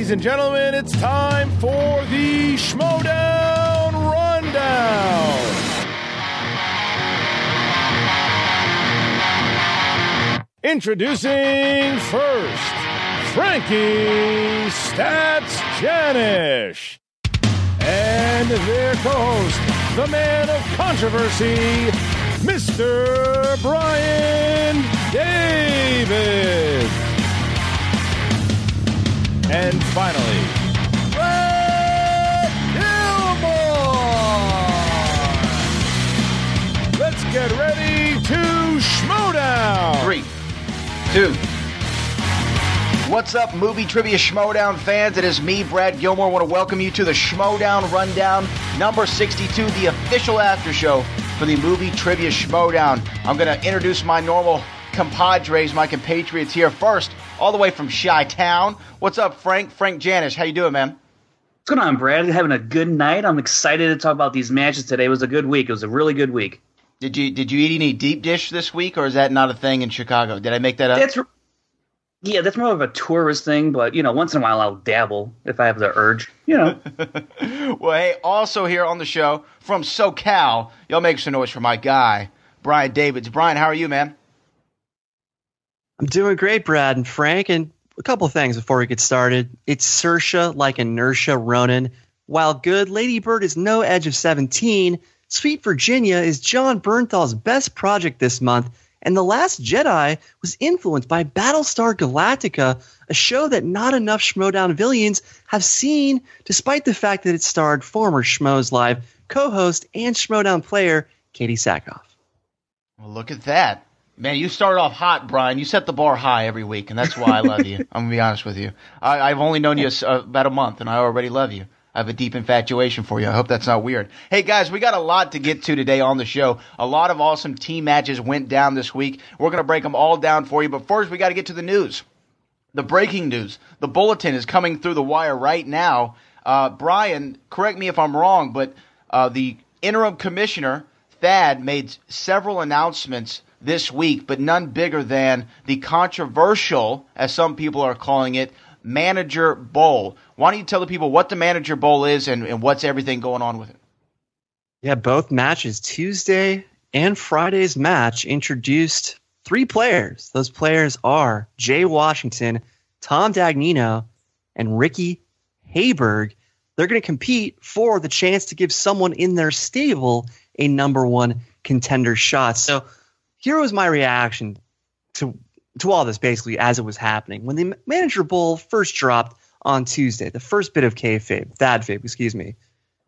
Ladies and gentlemen, it's time for the Schmoedown Rundown. Introducing first, Frankie Stats Janisch. And their co-host, the man of controversy, Mr. Bryan David. And finally, Gilmore. Let's get ready to Schmoedown. 3, 2. What's up, Movie Trivia Schmoedown fans? It is me, Brad Gilmore. I want to welcome you to the Schmoedown Rundown, number 62, the official after show for the Movie Trivia Schmoedown. I'm going to introduce my normal compadres, my compatriots here first, all the way from Chi-Town. What's up, Frank Janisch? How you doing, man? What's going on, Brad? Having a good night. I'm excited to talk about these matches today. It was a good week. It was a really good week. Did you eat any deep dish this week, or is that not a thing in Chicago? Did I make that up? That's more of a tourist thing, but, once in a while I'll dabble if I have the urge, Well, hey, also here on the show from SoCal, y'all make some noise for my guy, Bryan Davids. Bryan, how are you, man? I'm doing great, Brad and Frank, and a couple of things before we get started. It's Saoirse like inertia Ronan. While good, Lady Bird is no edge of 17, Sweet Virginia is John Bernthal's best project this month, and The Last Jedi was influenced by Battlestar Galactica, a show that not enough Schmoedown villains have seen, despite the fact that it starred former Schmoes Live co-host and Schmoedown player Katie Sackhoff. Well, look at that. Man, you started off hot, Bryan. You set the bar high every week, and that's why I love you. I'm going to be honest with you. I've only known you about a month, and I already love you. I have a deep infatuation for you. I hope that's not weird. Hey, guys, we got a lot to get to today on the show. A lot of awesome team matches went down this week. We're going to break them all down for you. But first, we got to get to the news. The breaking news. The bulletin is coming through the wire right now. Bryan, correct me if I'm wrong, but the interim commissioner, Thad, made several announcements this week, but none bigger than the controversial, as some people are calling it, Manager Bowl. Why don't you tell the people what the Manager Bowl is and what's everything going on with it? Yeah, both matches, Tuesday and Friday's match, introduced 3 players. Those players are Jay Washington, Tom Dagnino, and Ricky Hayberg. They're going to compete for the chance to give someone in their stable a number 1 contender shot. So here was my reaction to all this, basically, as it was happening. When the Manager Bowl first dropped on Tuesday, the first bit of Thad,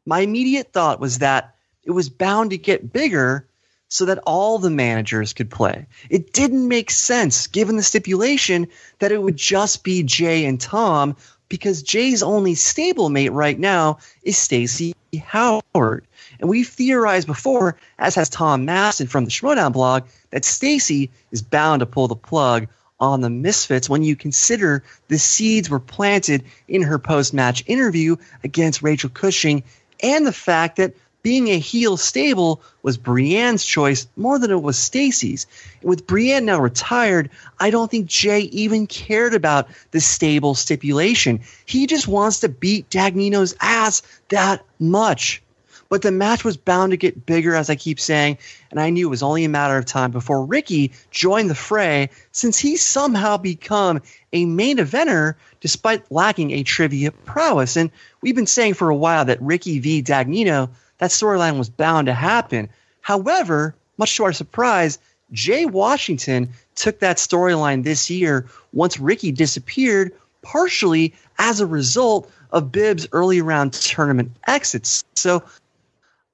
my immediate thought was that it was bound to get bigger so that all the managers could play. It didn't make sense, given the stipulation, that it would just be Jay and Tom, because Jay's only stablemate right now is Stacey Howard. And we've theorized before, as has Tom Masson from the Schmoedown blog, that Stacey is bound to pull the plug on the Misfits when you consider the seeds were planted in her post-match interview against Rachel Cushing, and the fact that being a heel stable was Brienne's choice more than it was Stacey's. And with Brienne now retired, I don't think Jay even cared about the stable stipulation. He just wants to beat Dagnino's ass that much. But the match was bound to get bigger, as I keep saying, and I knew it was only a matter of time before Ricky joined the fray, since he's somehow become a main eventer despite lacking a trivia prowess. And we've been saying for a while that Ricky v. Dagnino, that storyline was bound to happen. However, much to our surprise, Jay Washington took that storyline this year once Ricky disappeared, partially as a result of Bibbs' early round tournament exits. So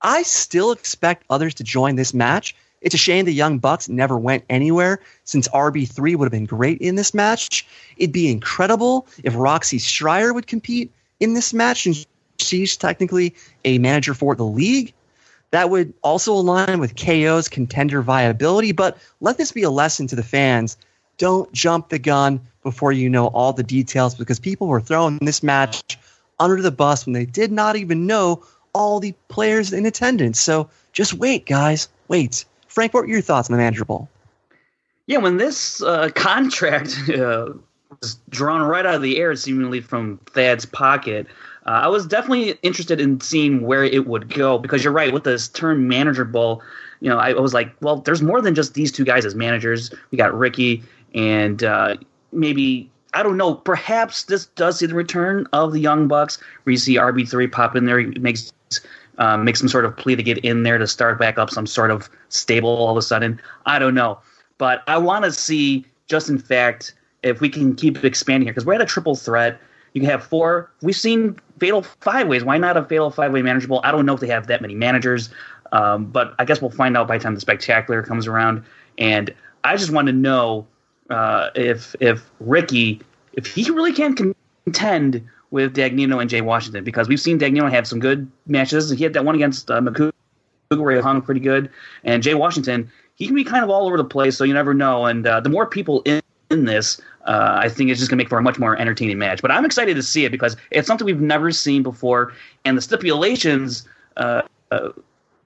I still expect others to join this match. It's a shame the Young Bucks never went anywhere, since RB3 would have been great in this match. It'd be incredible if Roxy Schreier would compete in this match, and she's technically a manager for the league. That would also align with KO's contender viability, but let this be a lesson to the fans. Don't jump the gun before you know all the details, because people were throwing this match under the bus when they did not even know all the players in attendance. So just wait, guys. Wait. Frank, what were your thoughts on the Manager Bowl? Yeah, when this contract was drawn right out of the air, seemingly from Thad's pocket. I was definitely interested in seeing where it would go because you're right with this term manager bowl. I was like, well, there's more than just these two guys as managers. We got Ricky and maybe, I don't know, perhaps this does see the return of the Young Bucks where you see RB3 pop in there. He makes some sort of plea to get in there to start back up some sort of stable all of a sudden. I don't know. But I want to see just in fact if we can keep expanding here because we're at a triple threat. You can have 4. We've seen Fatal 5-Ways. Why not a Fatal 5-Way manageable? I don't know if they have that many managers, but I guess we'll find out by the time the Spectacular comes around. And I just want to know if Ricky, if he really can contend with Dagnino and Jay Washington, because we've seen Dagnino have some good matches. He had that one against Macuga where he hung pretty good. And Jay Washington, he can be kind of all over the place, so you never know. And the more people in this, I think it's just going to make for a much more entertaining match. But I'm excited to see it because it's something we've never seen before. And the stipulations that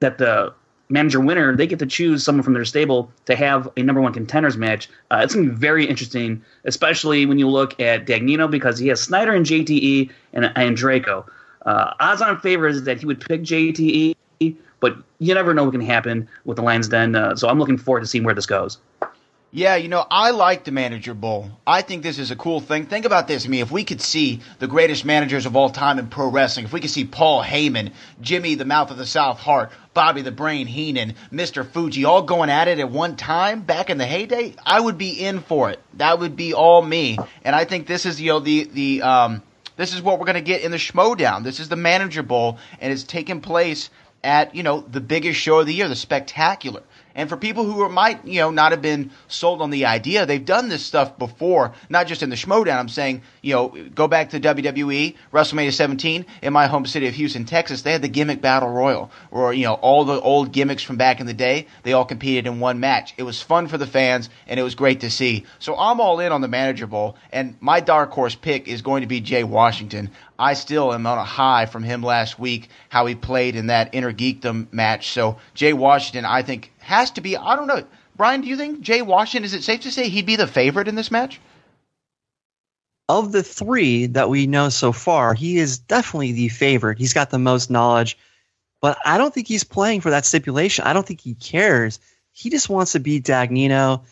the manager winner, they get to choose someone from their stable to have a number 1 contenders match. It's going to be very interesting, especially when you look at Dagnino because he has Snyder and JTE and Draco. Odds on favor is that he would pick JTE, but you never know what can happen with the Lions Den. So I'm looking forward to seeing where this goes. Yeah, I like the Manager Bowl. I think this is a cool thing. Think about this. If we could see the greatest managers of all time in pro wrestling, if we could see Paul Heyman, Jimmy the Mouth of the South Hart, Bobby the Brain Heenan, Mr. Fuji, all going at it at one time back in the heyday, I would be in for it. That would be all me. And I think this is, this is what we're going to get in the Schmoedown. This is the Manager Bowl, and it's taking place at, the biggest show of the year, the Spectacular. And for people who might, not have been sold on the idea, they've done this stuff before, not just in the Schmoedown. I'm saying, go back to WWE, WrestleMania 17, in my home city of Houston, Texas. They had the Gimmick Battle Royal, or, all the old gimmicks from back in the day. They all competed in one match. It was fun for the fans, and it was great to see. So I'm all in on the Manager Bowl, and my dark horse pick is going to be Jay Washington. I still am on a high from him last week, how he played in that Inner Geekdom match. So Jay Washington, I think, has to be, I don't know. Brian, do you think Jay Washington, is it safe to say he'd be the favorite in this match? Of the 3 that we know so far, he is definitely the favorite. He's got the most knowledge, but I don't think he's playing for that stipulation. I don't think he cares. He just wants to beat Dagnino,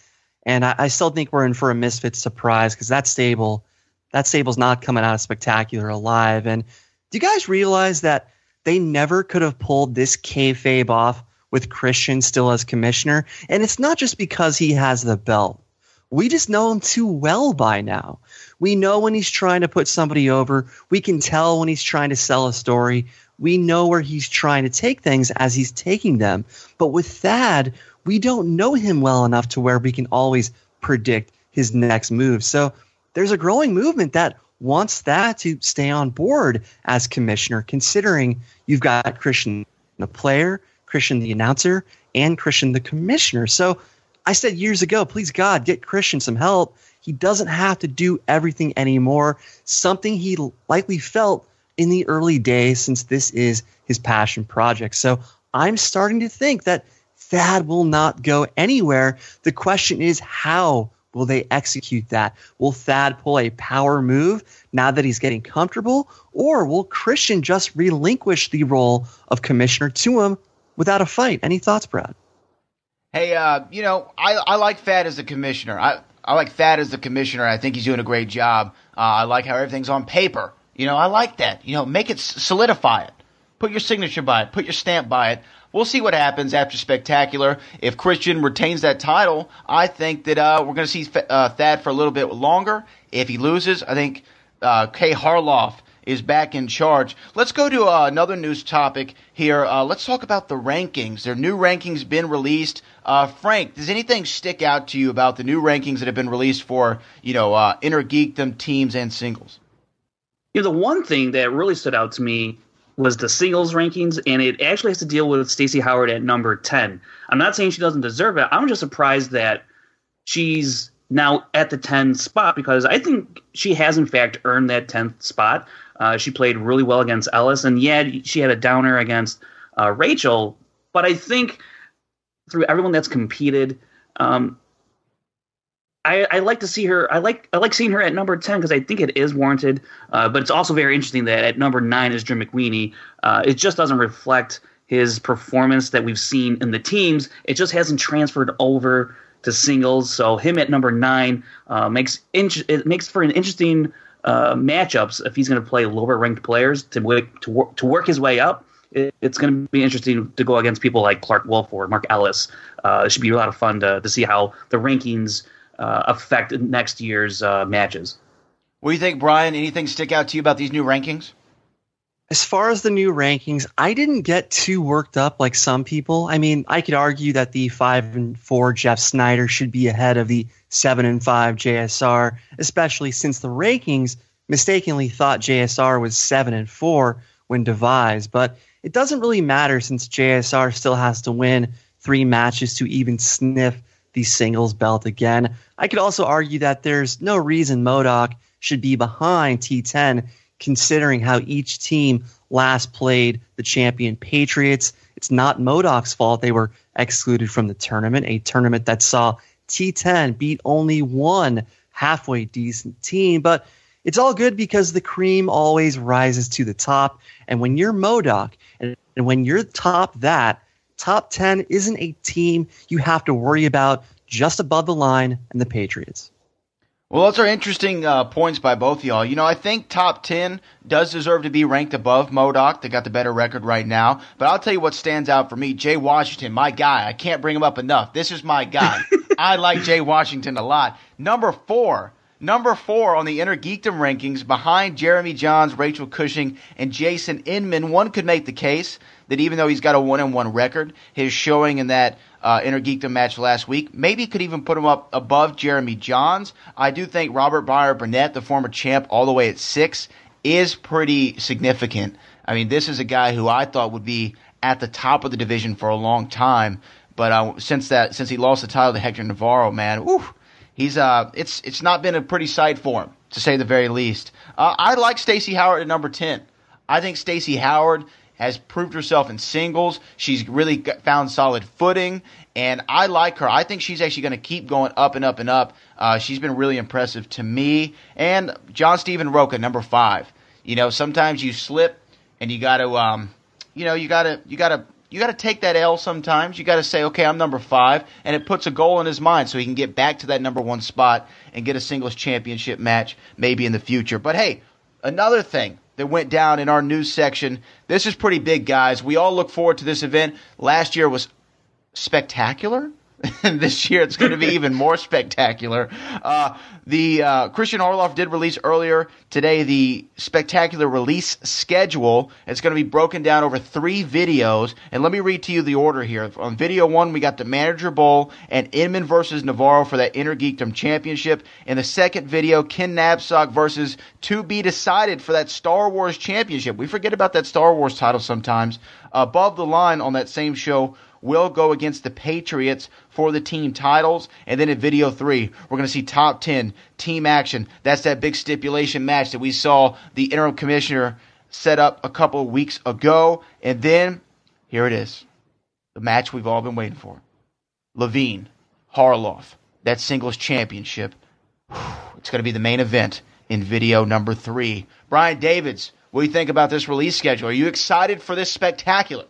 and I still think we're in for a misfit surprise because that stable's not coming out of Spectacular alive. And do you guys realize that they never could have pulled this kayfabe off with Christian still as commissioner? And it's not just because he has the belt. We just know him too well by now. We know when he's trying to put somebody over. We can tell when he's trying to sell a story. We know where he's trying to take things as he's taking them. But with Thad, we don't know him well enough to where we can always predict his next move. So there's a growing movement that wants Thad to stay on board as commissioner, considering you've got Christian the player, Christian the announcer, and Christian the commissioner. So I said years ago, please God, get Christian some help. He doesn't have to do everything anymore, something he likely felt in the early days since this is his passion project. So I'm starting to think that Thad will not go anywhere. The question is, how will they execute that? Will Thad pull a power move now that he's getting comfortable? Or will Christian just relinquish the role of commissioner to him without a fight? Any thoughts, Brad? Hey, I like Thad as the commissioner. I like Thad as the commissioner. I think he's doing a great job. I like how everything's on paper. I like that. Make it, solidify it. Put your signature by it. Put your stamp by it. We'll see what happens after Spectacular. If Christian retains that title, I think that we're going to see Thad for a little bit longer. If he loses, I think Kay Harloff is back in charge. Let's go to another news topic here. Let's talk about the rankings. Their new rankings been released. Frank, does anything stick out to you about the new rankings that have been released for, Inner Geekdom teams and singles? The one thing that really stood out to me was the singles rankings, and it actually has to deal with Stacey Howard at number 10. I'm not saying she doesn't deserve it. I'm just surprised that she's now at the 10th spot because I think she has, in fact, earned that 10th spot. She played really well against Ellis, and yeah, she had a downer against Rachel, but I think through everyone that's competed, I like to see her. I like seeing her at number 10 because I think it is warranted. But it's also very interesting that at number 9 is Drew McWeeny. It just doesn't reflect his performance that we've seen in the teams. It just hasn't transferred over to singles. So him at number 9 makes for an interesting matchups if he's going to play lower ranked players to work his way up. It's going to be interesting to go against people like Clark Wolf or Mark Ellis. It should be a lot of fun to see how the rankings affect next year's matches. What do you think, Bryan? Anything stick out to you about these new rankings? As far as the new rankings, I didn't get too worked up like some people. I mean, I could argue that the 5-4 Jeff Snyder should be ahead of the 7-5 JSR, especially since the rankings mistakenly thought JSR was 7-4 when devised. But it doesn't really matter since JSR still has to win 3 matches to even sniff the singles belt again. I could also argue that there's no reason MODOK should be behind T10 considering how each team last played the champion Patriots. It's not MODOK's fault they were excluded from the tournament, a tournament that saw T10 beat only one halfway decent team. But it's all good because the cream always rises to the top. And when you're MODOK and when you're top 10 isn't a team you have to worry about, just above the line and the Patriots. Well, those are interesting points by both of y'all. You know, I think top 10 does deserve to be ranked above MODOK. They got the better record right now. But I'll tell you what stands out for me. Jay Washington, my guy. I can't bring him up enough. This is my guy. I like Jay Washington a lot. Number 4 on the Inner Geekdom rankings, behind Jeremy Johns, Rachel Cushing, and Jason Inman. One could make the case that even though he's got a 1-1 record, his showing in that Inner Geekdom match last week maybe could even put him up above Jeremy Johns. I do think Robert Byer Burnett, the former champ, all the way at 6, is pretty significant. I mean, this is a guy who I thought would be at the top of the division for a long time, but since he lost the title to Hector Navarro, man, he's it's not been a pretty sight for him, to say the very least. I like Stacey Howard at number 10. I think Stacey Howard has proved herself in singles. She's really found solid footing, and I like her. I think she's actually going to keep going up and up and up. She's been really impressive to me. And John Steven Roca, number 5. You know, sometimes you slip, and you got to, you got to take that L sometimes. You got to say, okay, I'm number 5, and it puts a goal in his mind so he can get back to that number 1 spot and get a singles championship match maybe in the future. But hey, another thing that went down in our news section. This is pretty big, guys. We all look forward to this event. Last year was spectacular. And this year it's going to be even more spectacular. Christian Orloff did release earlier today the spectacular release schedule. It's going to be broken down over 3 videos. And let me read to you the order here. On video 1, we got the Manager Bowl and Inman versus Navarro for that Inner Geekdom Championship. In the second video, Ken Knapsack versus To Be Decided for that Star Wars Championship. We forget about that Star Wars title sometimes. Above the line on that same show, will go against the Patriots for the team titles. And then in video 3, we're going to see top 10 team action. That's that big stipulation match that we saw the interim commissioner set up a couple of weeks ago. And then here it is, the match we've all been waiting for. Levine, Harloff, that singles championship. It's going to be the main event in video number 3. Brian Davids, what do you think about this release schedule? Are you excited for this spectacular?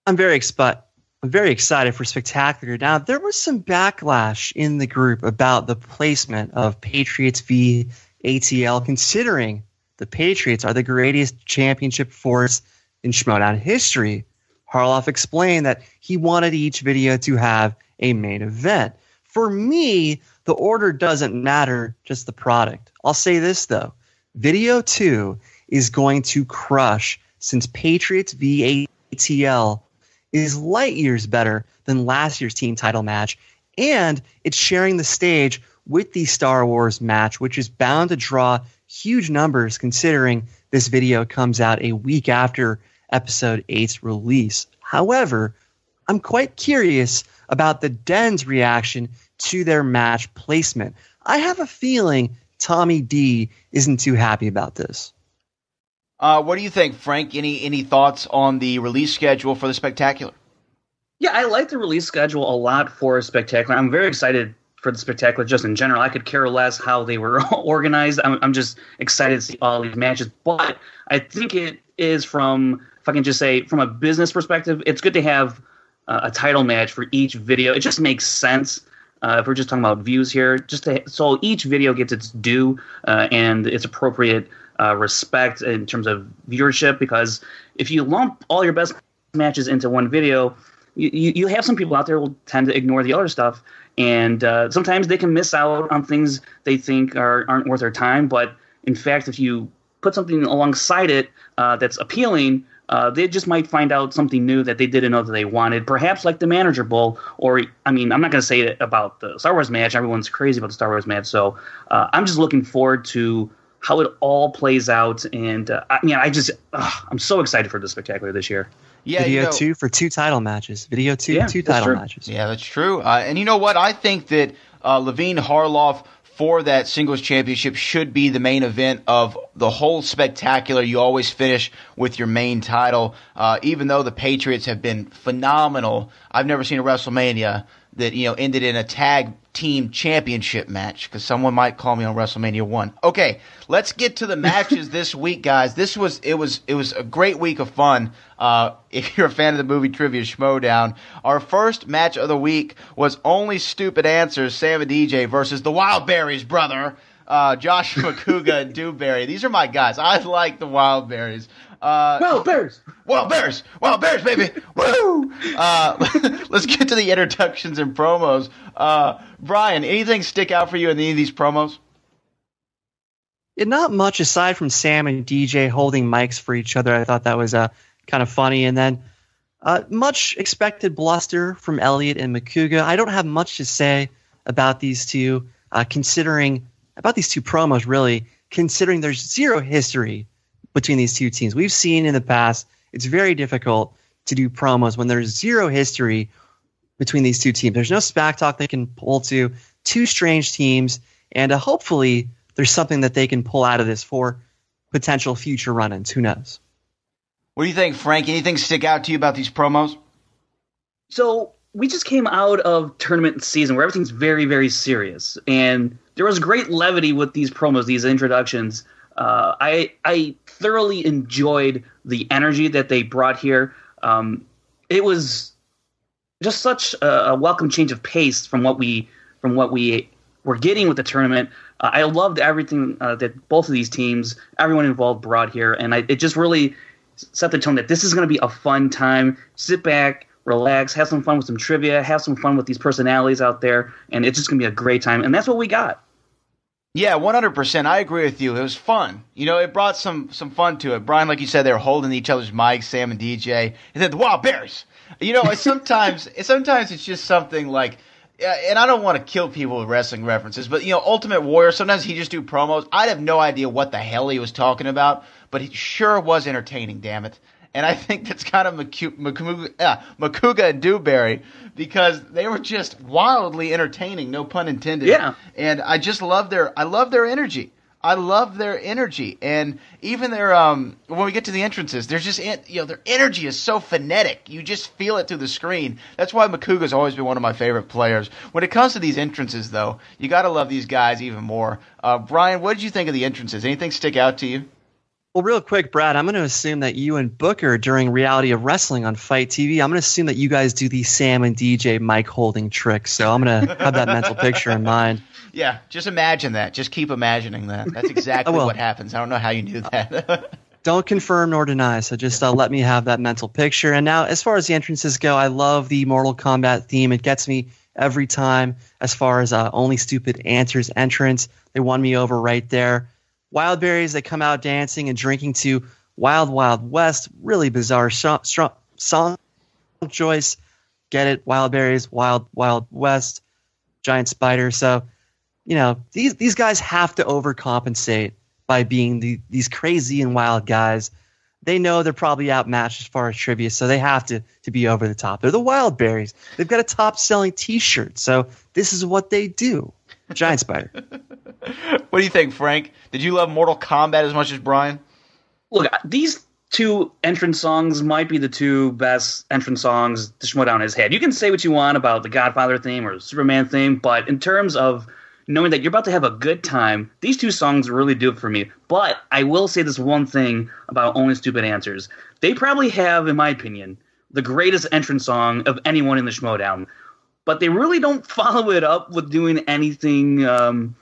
I'm very excited for Spectacular. Now, there was some backlash in the group about the placement of Patriots v. ATL, considering the Patriots are the greatest championship force in Schmoedown history. Harloff explained that he wanted each video to have a main event. For me, the order doesn't matter, just the product. I'll say this, though. Video 2 is going to crush, since Patriots v. ATL is light years better than last year's team title match, and it's sharing the stage with the Star Wars match, which is bound to draw huge numbers considering this video comes out a week after episode 8's release. However, I'm quite curious about the Den's reaction to their match placement. I have a feeling Tommy D isn't too happy about this. What do you think, Frank? Any thoughts on the release schedule for the Spectacular? Yeah, I like the release schedule a lot for Spectacular. I'm very excited for the Spectacular just in general. I could care less how they were organized. I'm just excited to see all these matches. But I think it is if I can just say, from a business perspective, it's good to have a title match for each video. It just makes sense. If we're just talking about views here, so each video gets its due and its appropriate respect in terms of viewership, because if you lump all your best matches into one video, you have some people out there who will tend to ignore the other stuff, and sometimes they can miss out on things they think aren't worth their time. But in fact, if you put something alongside it that's appealing, they just might find out something new that they didn't know that they wanted, perhaps like the Manager Bowl, or, I mean, I'm not going to say it about the Star Wars match. Everyone's crazy about the Star Wars match, so I'm just looking forward to how it all plays out, and I'm so excied for the Spectacular this year. Yeah, Video 2 for 2 title matches. Video 2, 2 title matches. Yeah, that's true. And you know what? I think that Levine Harloff for that singles championship should be the main event of the whole Spectacular. You always finish with your main title. Even though the Patriots have been phenomenal, I've never seen a WrestleMania that ended in a tag team championship match, because someone might call me on WrestleMania 1. Okay, let's get to the matches this week, guys. It was a great week of fun. If you're a fan of the Movie Trivia Schmoedown, our first match of the week was Only Stupid Answers, Sam and DJ versus the Wildberries, brother. Josh Macuga and Dewberry. These are my guys. I like the Wildberries. Wildberries, baby. Woo! Let's get to the introductions and promos. Bryan, anything stick out for you in any of these promos? Not much aside from Sam and DJ holding mics for each other. I thought that was kind of funny. And then much expected bluster from Elliot and Macuga. I don't have much to say about these two, about these two promos, really, considering there's zero history between these two teams. We've seen in the past, it's very difficult to do promos when there's zero history between these two teams. There's no SPAC talk they can pull to, two strange teams, and hopefully there's something that they can pull out of this for potential future run-ins. Who knows? What do you think, Frank? Anything stick out to you about these promos? So we just came out of tournament season where everything's very, very serious, and there was great levity with these promos, these introductions. I thoroughly enjoyed the energy that they brought here. It was just such a welcome change of pace from what we were getting with the tournament. I loved everything that both of these teams, everyone involved, brought here, and it just really set the tone that this is going to be a fun time. Sit back, relax, have some fun with some trivia, have some fun with these personalities out there, and it's just going to be a great time. And that's what we got. Yeah, 100%. I agree with you. It was fun. It brought some fun to it. Bryan, like you said, they were holding each other's mics, Sam and DJ. And then the Wildberries. Sometimes it's just something like, and I don't want to kill people with wrestling references, but, Ultimate Warrior, sometimes he just do promos. I'd have no idea what the hell he was talking about, but he sure was entertaining, damn it. And I think that's kind of Macuga and Dewberry, because they were just wildly entertaining, no pun intended. Yeah. And I just love their energy. I love their energy. And even their when we get to the entrances, there's just their energy is so phonetic. You just feel it through the screen. That's why Macuga's always been one of my favorite players. When it comes to these entrances, though, you got to love these guys even more. Bryan, what did you think of the entrances? Anything stick out to you? Well, real quick, Brad, I'm going to assume that you and Booker, during Reality of Wrestling on Fight TV, I'm going to assume that you guys do the Sam and DJ mic holding trick. So I'm going to have that mental picture in mind. Yeah, just imagine that. Just keep imagining that. That's exactly what happens. I don't know how you knew that. Don't confirm nor deny, so just let me have that mental picture. And now, as far as the entrances go, I love the Mortal Kombat theme. It gets me every time. As far as Only Stupid Answers entrance, they won me over right there. Wildberries, they come out dancing and drinking to Wild Wild West. Really bizarre song choice. Get it? Wildberries, Wild Wild West, Giant Spider. So, these guys have to overcompensate by being these crazy and wild guys. They know they're probably outmatched as far as trivia, so they have to be over the top. They're the Wildberries. They've got a top-selling T-shirt, so this is what they do. Giant Spider. What do you think, Frank? Did you love Mortal Kombat as much as Bryan? Look, these two entrance songs might be the two best entrance songs the Schmoedown has had. You can say what you want about the Godfather theme or Superman theme, but in terms of knowing that you're about to have a good time, these two songs really do it for me. But I will say this one thing about Only Stupid Answers. They probably have, in my opinion, the greatest entrance song of anyone in the Schmoedown. But they really don't follow it up with doing anything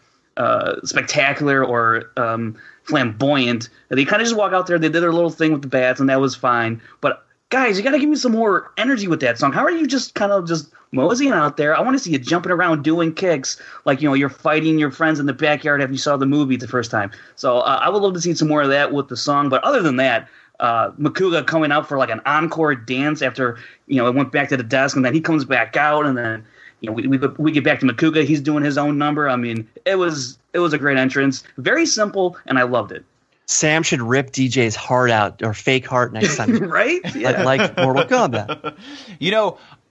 spectacular or flamboyant. They kind of just walk out there, they did their little thing with the bats, and that was fine. But guys, you got to give me some more energy with that song. How are you just kind of just moseying out there? I want to see you jumping around doing kicks like, you're fighting your friends in the backyard after you saw the movie the first time. So I would love to see some more of that with the song. But other than that, Macuga coming out for like an encore dance after, it went back to the desk, and then he comes back out, and then, we get back to Macuga. He's doing his own number. I mean, it was a great entrance. Very simple, and I loved it. Sam should rip DJ's heart out, or fake heart, next time. Right? Yeah. Like Mortal Kombat.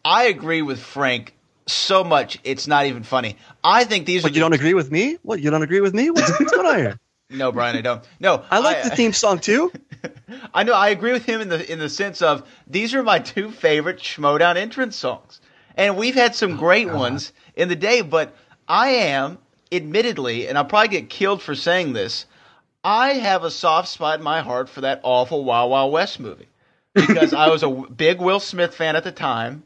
I agree with Frank so much it's not even funny. I think these are. You don't agree with me? What? You don't agree with me? What's going on here? No, Brian, I don't. No, I like the theme song too. I know. I agree with him in the sense of these are my two favorite Schmoedown entrance songs, and we've had some great ones in the day. But I am, admittedly, and I'll probably get killed for saying this, I have a soft spot in my heart for that awful Wild Wild West movie because I was a big Will Smith fan at the time.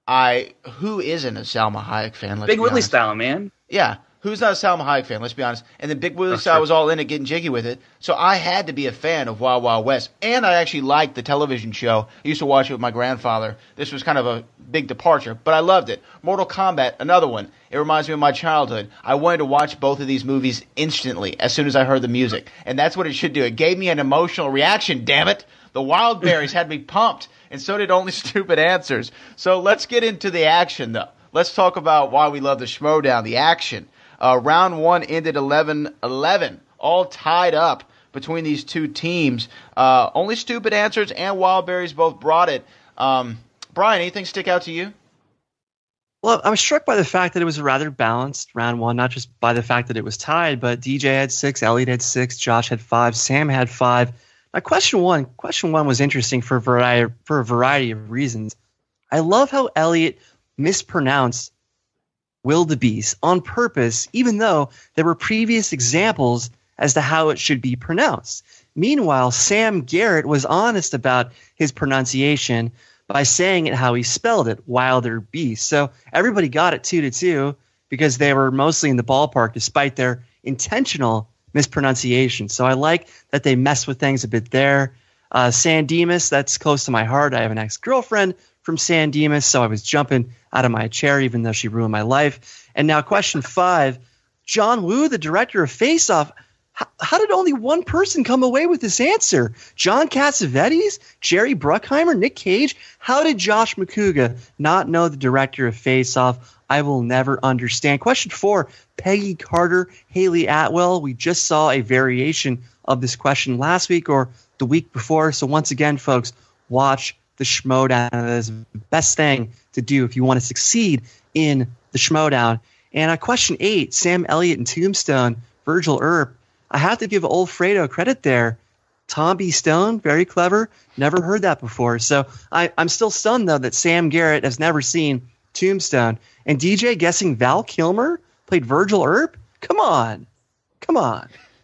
Who isn't a Salma Hayek fan? Big Willie style, man. Yeah. Who's not a Salma Hayek fan? Let's be honest. And then Big Willie style was all in it, getting jiggy with it. So I had to be a fan of Wild Wild West. And I actually liked the television show. I used to watch it with my grandfather. This was kind of a big departure, but I loved it. Mortal Kombat, another one. It reminds me of my childhood. I wanted to watch both of these movies instantly as soon as I heard the music. And that's what it should do. It gave me an emotional reaction, damn it. The Wildberries had me pumped, and so did Only Stupid Answers. So let's get into the action, though. Let's talk about why we love the Schmoedown, the action. Round one ended 11-11, all tied up between these two teams. Only Stupid Answers and Wildberries both brought it. Brian, anything stick out to you? Well, I was struck by the fact that it was a rather balanced round one, not just by the fact that it was tied, but DJ had 6, Elliot had 6, Josh had 5, Sam had 5. Now, question one was interesting for a variety of reasons. I love how Elliot mispronounced wildebeest on purpose, even though there were previous examples as to how it should be pronounced. Meanwhile, Sam Garrett was honest about his pronunciation by saying it how he spelled it, wilder beast. So everybody got it 2-2 because they were mostly in the ballpark despite their intentional mispronunciation. So I like that they mess with things a bit there. San Dimas, that's close to my heart. I have an ex-girlfriend from San Dimas, so I was jumping out of my chair even though she ruined my life. And now question 5, John Woo, the director of Face Off, how did only one person come away with this answer? John Cassavetes, Jerry Bruckheimer, Nick Cage? How did Josh Macuga not know the director of Face Off? I will never understand. Question 4, Peggy Carter, Haley Atwell. We just saw a variation of this question last week or the week before. So once again, folks, watch the Schmoedown. That is the best thing to do if you want to succeed in the Schmoedown. And question 8, Sam Elliott and Tombstone, Virgil Earp. I have to give old Fredo credit there. Tom B. Stone, very clever. Never heard that before. So I'm still stunned, though, that Sam Garrett has never seen Tombstone. And DJ guessing Val Kilmer played Virgil Earp? Come on.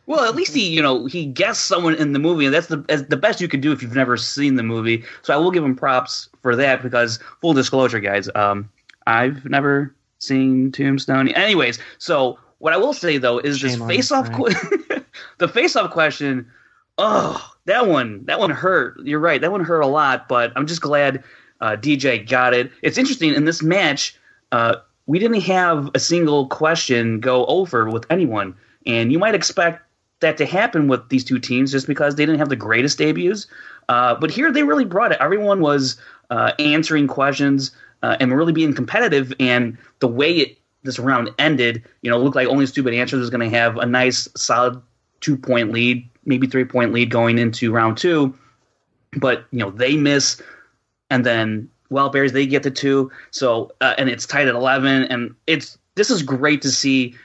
Well, at least he guessed someone in the movie, and that's the best you could do if you've never seen the movie. So I will give him props for that because, full disclosure, guys, I've never seen Tombstone. Anyways, so what I will say, though, is this face-off the face-off question, that one hurt. You're right, that one hurt a lot, but I'm just glad DJ got it. It's interesting, in this match, we didn't have a single question go over with anyone, and you might expect that to happen with these two teams just because they didn't have the greatest debuts. But here they really brought it. Everyone was answering questions and really being competitive, and the way this round ended, looked like Only Stupid Answers was going to have a nice, solid 2-point lead, maybe 3-point lead going into round 2. But, they miss, and then Wildberries, they get the 2. So, and it's tied at 11, and this is great to see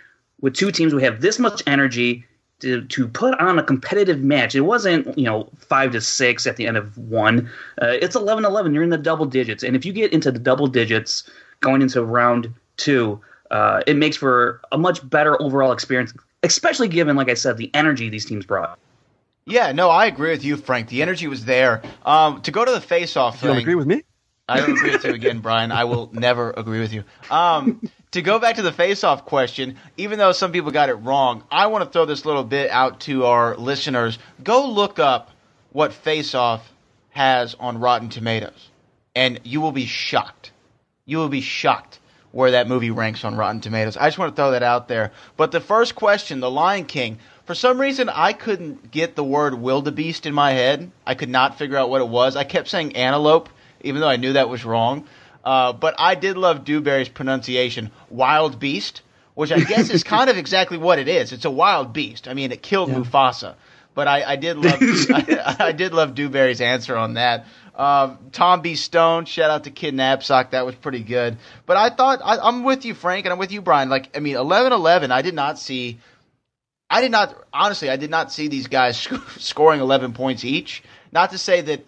with two teams who have this much energy to put on a competitive match. It wasn't 5-6 at the end of one. It's 11-11. You're in the double digits, and if you get into the double digits going into round two, it makes for a much better overall experience, especially given, like I said, the energy these teams brought. Yeah, no, I agree with you, Frank. The energy was there. To go to the face-off thing. You don't agree with me? I don't agree with you again, Brian. I will never agree with you. To go back to the face-off question, even though some people got it wrong, I want to throw this little bit out to our listeners. Go look up what face-off has on Rotten Tomatoes, and you will be shocked. You will be shocked where that movie ranks on Rotten Tomatoes. I just want to throw that out there. But the first question, The Lion King, for some reason I couldn't get the word wildebeest in my head. I could not figure out what it was. I kept saying antelope, even though I knew that was wrong. But I did love Dewberry's pronunciation, wild beast, which I guess is kind of exactly what it is. It's a wild beast. I mean, it killed Mufasa. But I did love I did love Dewberry's answer on that. Tom B. Stone, shout out to Kid Knapsack. That was pretty good. But I thought, I'm with you, Frank, and I'm with you, Brian. 11-11, I did not see these guys scoring 11 points each. Not to say that,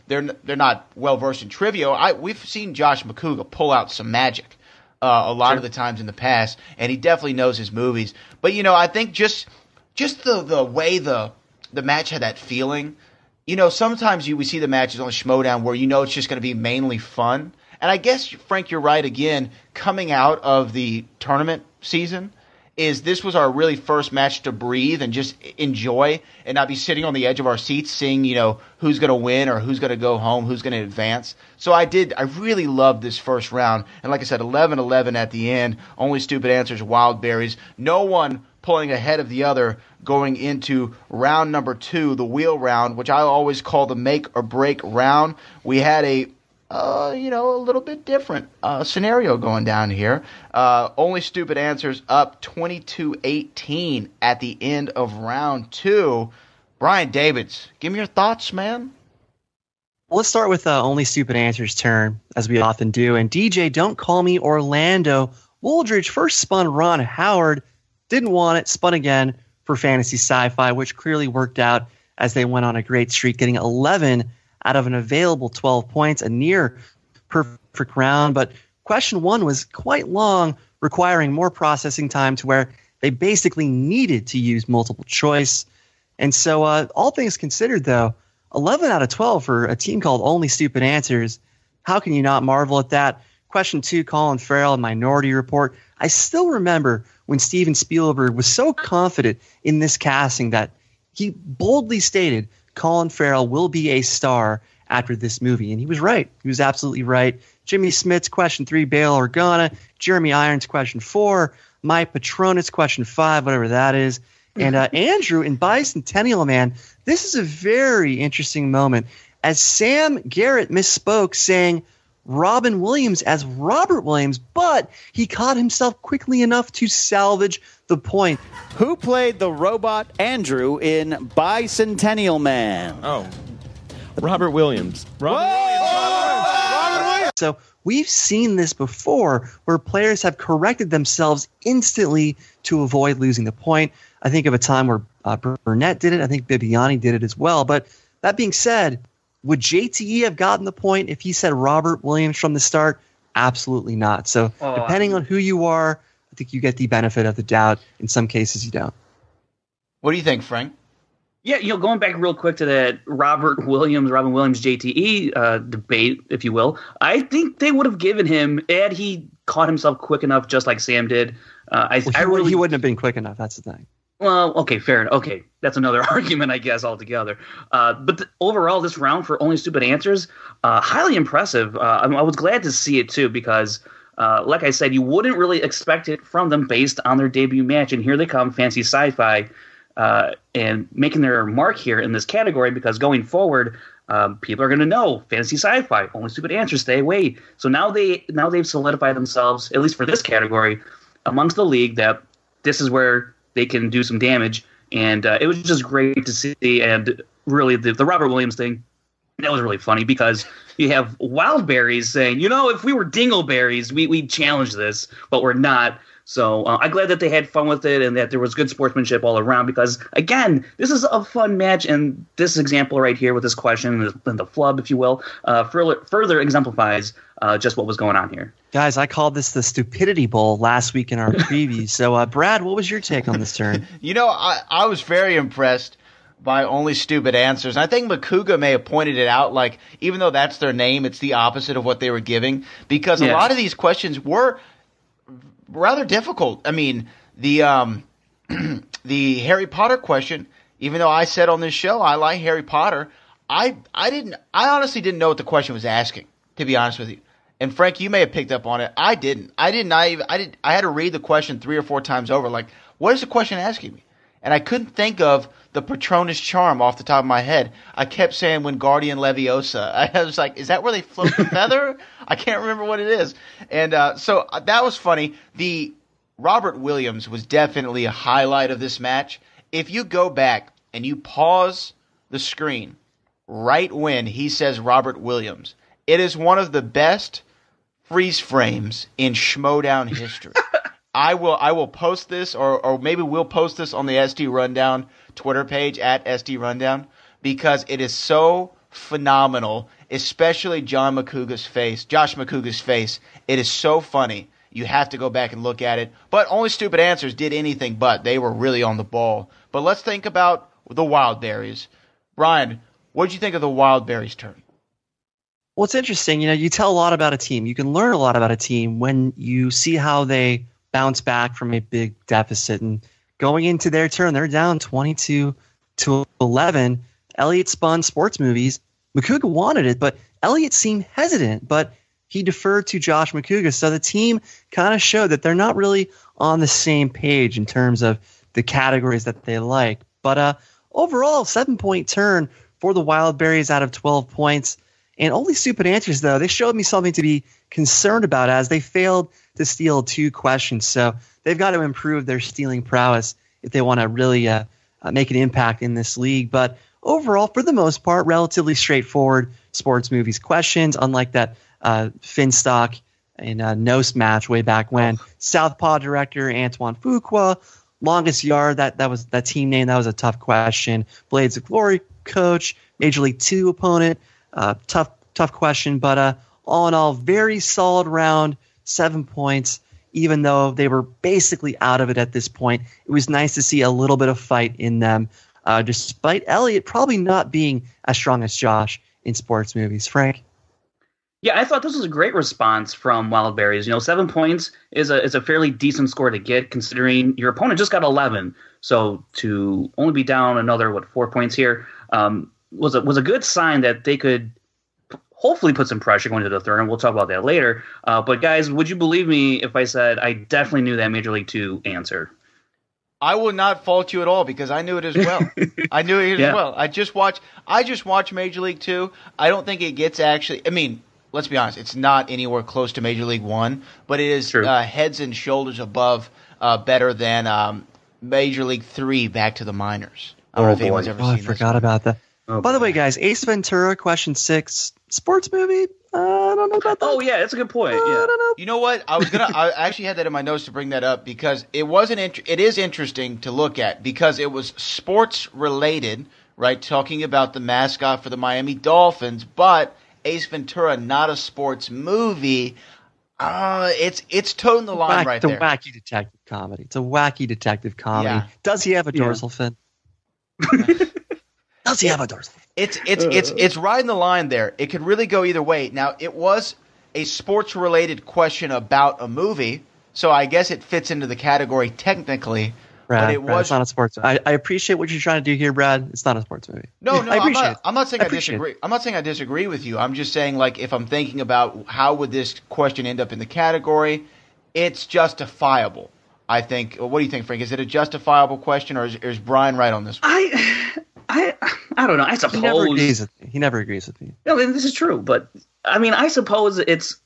they're not well-versed in trivia. We've seen Josh Macuga pull out some magic a lot of the times in the past, and he definitely knows his movies. But, I think just the way the match had that feeling, sometimes we see the matches on Schmoedown where it's just going to be mainly fun. And I guess, Frank, you're right again, coming out of the tournament season, this was our really first match to breathe and just enjoy and not be sitting on the edge of our seats seeing, who's going to win or who's going to go home, who's going to advance. So I really loved this first round. And like I said, 11-11 at the end, only stupid answers, Wildberries. No one pulling ahead of the other going into round number 2, the wheel round, which I always call the make or break round. We had a little bit different scenario going down here. Only stupid answers up 22-18 at the end of round 2. Brian Davids, give me your thoughts, man. Well, let's start with Only Stupid Answers turn, as we often do. And DJ, Don't Call Me Orlando. Wooldridge first spun Ron Howard, didn't want it, spun again for Fantasy Sci-Fi, which clearly worked out as they went on a great streak, getting 11 out of an available 12 points, a near perfect round. But question 1 was quite long, requiring more processing time to where they basically needed to use multiple choice. And so all things considered, though, 11 out of 12 for a team called Only Stupid Answers. How can you not marvel at that? Question 2, Colin Farrell, Minority Report. I still remember when Steven Spielberg was so confident in this casting that he boldly stated Colin Farrell will be a star after this movie. And he was right. He was absolutely right. Jimmy Smith's question 3, Bail Organa. Jeremy Irons' question 4. My Patronus question 5, whatever that is. And Andrew in Bicentennial Man, this is a very interesting moment. As Sam Garrett misspoke saying Robin Williams as Robert Williams, but he caught himself quickly enough to salvage the point. Who played the robot Andrew in Bicentennial Man? Oh, Robert Williams. Robert Williams. So we've seen this before where players have corrected themselves instantly to avoid losing the point. I think of a time where Burnett did it. I think Bibiani did it as well. But that being said, would JTE have gotten the point if he said Robert Williams from the start? Absolutely not. So depending on who you are, I think you get the benefit of the doubt. In some cases, you don't. What do you think, Frank? Yeah, going back real quick to that Robin Williams, JTE debate, if you will, I think they would have given him, had he caught himself quick enough, just like Sam did. He wouldn't have been quick enough. That's the thing. Well, okay, fair enough. Okay, that's another argument, I guess, altogether. But overall, this round for Only Stupid Answers, highly impressive. I was glad to see it, too, because, like I said, you wouldn't really expect it from them based on their debut match. And here they come, Fantasy Sci-Fi, and making their mark here in this category, because going forward, people are going to know Fantasy Sci-Fi, Only Stupid Answers, stay away. So now they've solidified themselves, at least for this category, amongst the league, that this is where they can do some damage. And it was just great to see. And really, the Robert Williams thing, that was really funny, because you have Wildberries saying, if we were dingleberries, we'd challenge this, but we're not. So I'm glad that they had fun with it and that there was good sportsmanship all around because, again, this is a fun match. And this example right here with this question and the flub, if you will, further exemplifies just what was going on here. Guys, I called this the Stupidity Bowl last week in our preview. So, Brad, what was your take on this turn? I was very impressed by only stupid answers. And I think Macuga may have pointed it out, like, even though that's their name, it's the opposite of what they were giving. Because a lot of these questions were rather difficult. I mean, the Harry Potter question, even though I said on this show I like Harry Potter, I honestly didn't know what the question was asking, to be honest with you. And Frank, you may have picked up on it. I didn't. I had to read the question 3 or 4 times over. Like, what is the question asking me? And I couldn't think of the Patronus charm off the top of my head. I kept saying Wingardium Leviosa. I was like, is that where they float the feather? I can't remember what it is. And so that was funny. The Robert Williams was definitely a highlight of this match. If you go back and you pause the screen right when he says Robert Williams, it is one of the best freeze frames in Schmoedown history. I will post this, or maybe we'll post this on the SD Rundown Twitter page at SD Rundown, because it is so phenomenal, especially Josh Macuga's face. It is so funny. You have to go back and look at it. But Only Stupid Answers did anything but. They were really on the ball. But let's think about the Wildberries. Bryan, what did you think of the Wildberries turn? Well, it's interesting. You tell a lot about a team. You can learn a lot about a team when you see how they bounce back from a big deficit. And going into their turn, they're down 22-11. Elliot spun sports movies. Macuga wanted it, but Elliot seemed hesitant, but he deferred to Josh Macuga. So the team kind of showed that they're not really on the same page in terms of the categories that they like. But overall, 7-point turn for the Wildberries out of 12 points. And Only Stupid Answers, though, they showed me something to be concerned about as they failed to steal 2 questions. So they've got to improve their stealing prowess if they want to really make an impact in this league. But overall, for the most part, relatively straightforward sports movies questions, unlike that Finstock and Nost match way back when. Southpaw director Antoine Fuqua, Longest Yard, that was that team name. That was a tough question. Blades of Glory coach, Major League 2 opponent. Tough question, but all in all, very solid round, 7 points, even though they were basically out of it at this point. It was nice to see a little bit of fight in them, despite Elliot probably not being as strong as Josh in sports movies. Frank? Yeah, I thought this was a great response from Wildberries. 7 points is a fairly decent score to get, considering your opponent just got 11. So to only be down another 4 points here was a good sign that they could hopefully put some pressure going to the third, and we'll talk about that later. But guys, would you believe me if I said I definitely knew that Major League 2 answer? I will not fault you at all because I knew it as well. I knew it as well. I just watched Major League 2. I don't think it gets actually. I mean, let's be honest, it's not anywhere close to Major League 1, but it is heads and shoulders above better than Major League 3 back to the minors. I don't know if anyone's ever seen I this. forgot about that. By the way, guys, Ace Ventura, question 6, sports movie? I don't know about that. Oh, yeah, that's a good point. Yeah. I don't know. You know what? I actually had that in my notes to bring that up because it is interesting to look at because it was sports related, right? Talking about the mascot for the Miami Dolphins, but Ace Ventura, not a sports movie. It's toting the line right there. It's a wacky detective comedy. It's a wacky detective comedy. Yeah. Does he have a dorsal fin? Does he have a dorsal fin? It's riding the line there. It could really go either way. Now, it was a sports-related question about a movie, so I guess it fits into the category technically. Brad, it's not a sports. I appreciate what you're trying to do here, Brad. It's not a sports movie. No, I appreciate it. I'm not saying I disagree. I'm not saying I disagree with you. I'm just saying, like, if I'm thinking about how would this question end up in the category, it's justifiable. I think. What do you think, Frank? Is it a justifiable question, or is Bryan right on this one? I don't know. I suppose he never agrees with me. No, this is true, but I mean, I suppose it's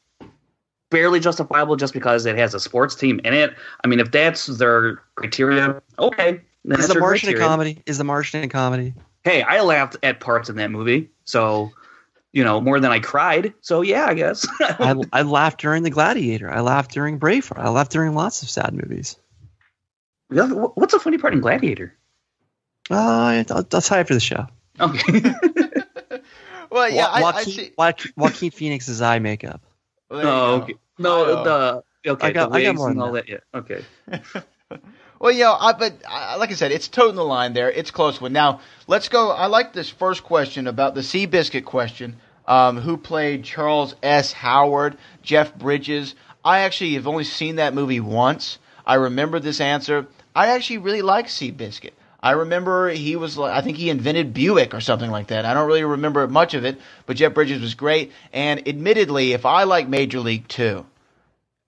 barely justifiable just because it has a sports team in it. I mean, if that's their criteria, okay. Is The Martian a comedy? Is The Martian a comedy? Hey, I laughed at parts in that movie, so more than I cried. So yeah, I guess. I laughed during The Gladiator. I laughed during Braveheart. I laughed during lots of sad movies. What's the funny part in Gladiator? I'll tell you after the show. Okay. Well, yeah, Joaquin Phoenix's eye makeup. Well, okay. No, I got more than all that. that. Yeah. Okay. Well, yeah, but like I said, it's toting the line there. It's a close one. Now, let's go. I like this first question about the Seabiscuit question. Who played Charles S. Howard, Jeff Bridges? I actually have only seen that movie once. I remember this answer. I actually really like Seabiscuit. I remember he was, I think he invented Buick or something like that. I don't really remember much of it, but Jeff Bridges was great. And admittedly, if I like Major League 2,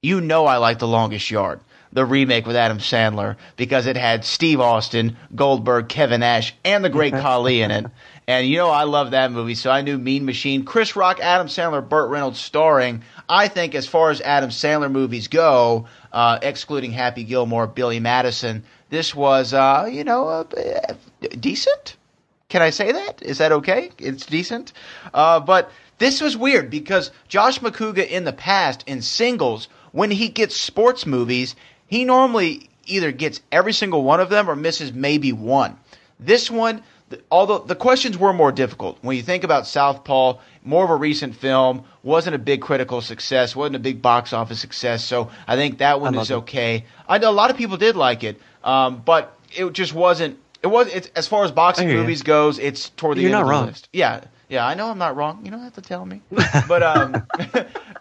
I like The Longest Yard, the remake with Adam Sandler, because it had Steve Austin, Goldberg, Kevin Nash, and the great Khali in it. And I love that movie, so I knew Mean Machine. Chris Rock, Adam Sandler, Burt Reynolds starring. I think as far as Adam Sandler movies go, excluding Happy Gilmore, Billy Madison, this was, decent? Can I say that? Is that okay? It's decent? But this was weird because Josh Macuga in the past, in singles, when he gets sports movies, he normally either gets every single one of them or misses maybe one. This one, although the questions were more difficult. When you think about Southpaw, more of a recent film, wasn't a big critical success, wasn't a big box office success, so I think that one is okay. I know a lot of people did like it, but it just wasn't. It's as far as boxing movies goes, it's toward the end of the list. Yeah, I know I'm not wrong. You don't have to tell me. But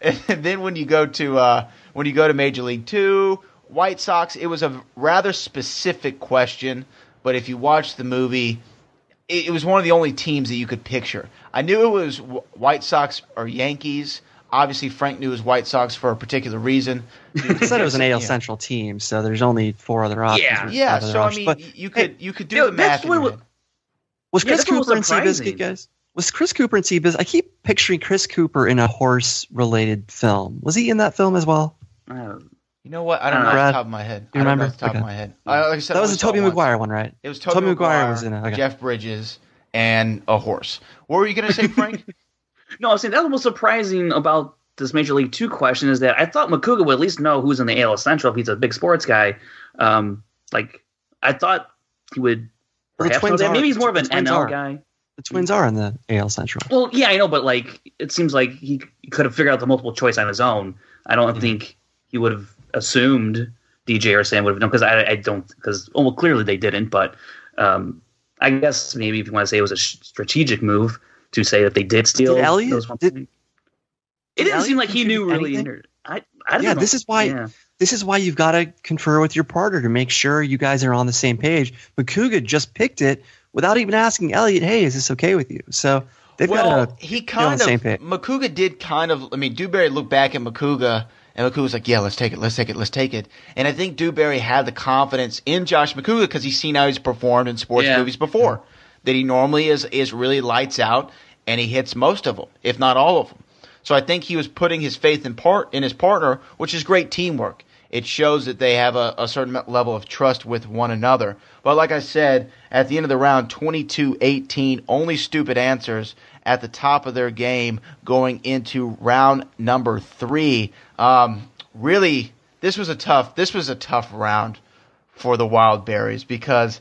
and then when you go to Major League 2, White Sox, it was a rather specific question. But if you watch the movie, it was one of the only teams that you could picture. I knew it was White Sox or Yankees. Obviously, Frank knew it was White Sox for a particular reason. He said it was an AL Central team, so there's only 4 other options. Yeah. So I mean, you could do the math in your head. Was Chris Cooper in Seabiscuit, guys? Was Chris Cooper in Seabiscuit? I keep picturing Chris Cooper in a horse-related film. Was he in that film as well? You know what? I don't know off the top of my head. You remember? Off the top of my head. Like I said, that was a Tobey Maguire one, right? It was Tobey Maguire was in it. Okay. Jeff Bridges, and a horse. What were you going to say, Frank? No, I was saying that was most surprising about this Major League 2 question is that I thought Macuga would at least know who's in the AL Central if he's a big sports guy. I thought he would perhaps know that. Maybe he's more of an NL guy. The Twins are in the AL Central. Well, yeah, I know, but it seems like he could have figured out the multiple choice on his own. I don't think he would have assumed DJ or Sam would have known because clearly they didn't. But I guess maybe if you want to say it was a strategic move to say that they did steal. Did Elliot? It didn't seem like he knew really. I don't know. This is why. Yeah. This is why you've got to confer with your partner to make sure you guys are on the same page. Macuga just picked it without even asking Elliot, "Hey, is this okay with you?" So they've got to be on the same page. Macuga did kind of. I mean, Dewberry looked back at Macuga. And Macuga's like, yeah, let's take it. And I think Dewberry had the confidence in Josh Macuga because he's seen how he's performed in sports movies before. That he normally is really lights out, and he hits most of them, if not all of them. So I think he was putting his faith in his partner, which is great teamwork. It shows that they have a certain level of trust with one another. But like I said, at the end of the round, 22-18, only stupid answers at the top of their game going into round number 3. Really, this was a tough round for the Wildberries because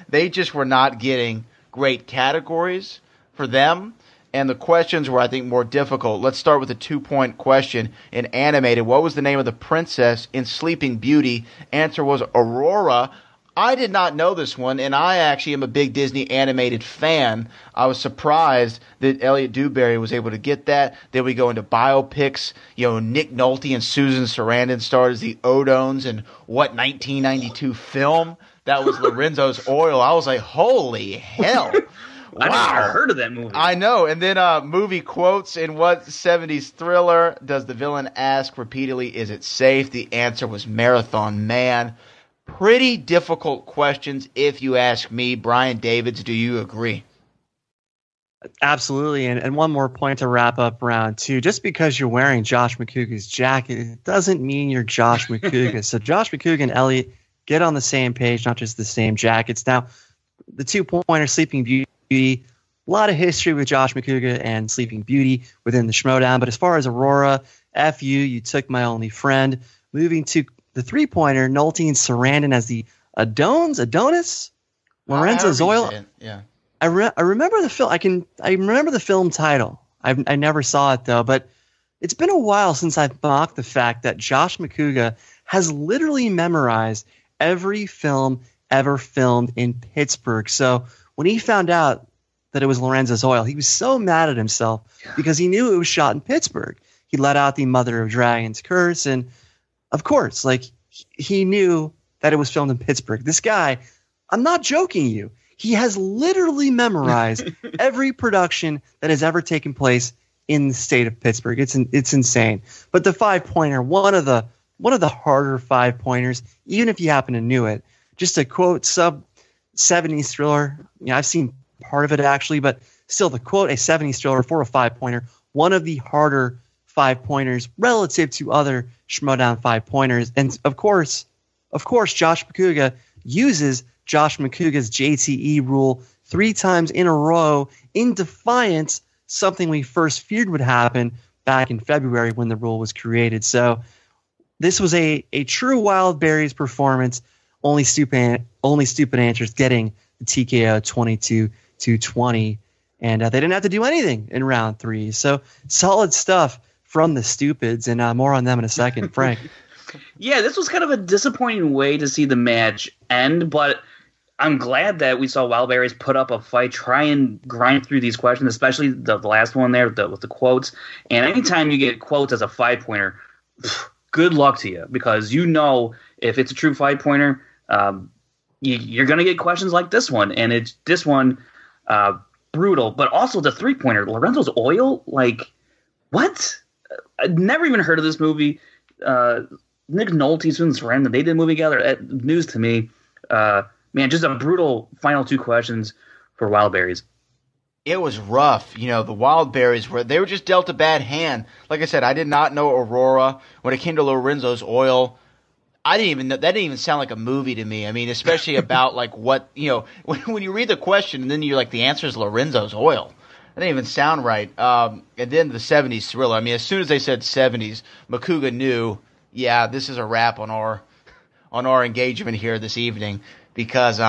they just were not getting great categories for them. And the questions were, I think, more difficult. Let's start with a 2-point question in animated. What was the name of the princess in Sleeping Beauty? Answer was Aurora. I did not know this one, and I actually am a big Disney animated fan. I was surprised that Elliot Dewberry was able to get that. Then we go into biopics. Nick Nolte and Susan Sarandon starred as the Odones in what 1992 film? That was Lorenzo's Oil. I was like, holy hell. Wow. I never heard of that movie. I know. And then movie quotes in what 70s thriller does the villain ask repeatedly, is it safe? The answer was Marathon Man. Pretty difficult questions if you ask me. Brian Davids, do you agree? Absolutely. And one more point to wrap up round 2. Just because you're wearing Josh Macuga's jacket, it doesn't mean you're Josh Macuga. So Josh Macuga and Elliot get on the same page, not just the same jackets. Now, the 2-pointer Sleeping Beauty A lot of history with Josh Macuga and Sleeping Beauty within the Schmoedown. But as far as Aurora, F you took my only friend. Moving to the three-pointer, Nolte and Sarandon as the Adonis? Lorenzo Zoil. Yeah. I remember the film. I remember the film title. I never saw it though, but it's been a while since I've mocked the fact that Josh Macuga has literally memorized every film ever filmed in Pittsburgh. So when he found out that it was Lorenzo's Oil, he was so mad at himself because he knew it was shot in Pittsburgh. He let out the Mother of Dragons curse, and of course, like he knew that it was filmed in Pittsburgh. This guy, I'm not joking you. He has literally memorized every production that has ever taken place in the state of Pittsburgh. It's insane. But the 5-pointer, one of the harder 5-pointers, even if you happen to knew it. Just a quote sub 70s thriller. I've seen part of it actually, but still the quote a 70s thriller for a 5-pointer, one of the harder 5-pointers relative to other Schmoedown 5-pointers. And of course, Josh Macuga uses Josh Macuga's JTE rule 3 times in a row in defiance, something we first feared would happen back in February when the rule was created. So this was a true Wildberries performance. Only stupid answers getting the TKO 22-20, and they didn't have to do anything in round 3. So solid stuff from the stupids, and more on them in a second. Frank. Yeah, this was kind of a disappointing way to see the match end, but I'm glad that we saw Wildberries put up a fight, try and grind through these questions, especially the last one there with the quotes. And anytime you get quotes as a 5-pointer, good luck to you, because if it's a true 5-pointer, you're going to get questions like this one. And this one, brutal. But also the 3-pointer, Lorenzo's Oil, like, what? I'd never even heard of this movie. Nick Nolte, Susan Sarandon, they did a movie together. News to me. Man, just a brutal final 2 questions for Wildberries. It was rough. The Wildberries they were just dealt a bad hand. Like I said, I did not know Aurora. When it came to Lorenzo's Oil, I didn't even know. That didn't even sound like a movie to me. I mean, especially about like what, when you read the question and then you're like, the answer is Lorenzo's Oil. That didn't even sound right. And then the 70s thriller. I mean, as soon as they said 70s, Macuga knew, yeah, this is a wrap on our engagement here this evening, because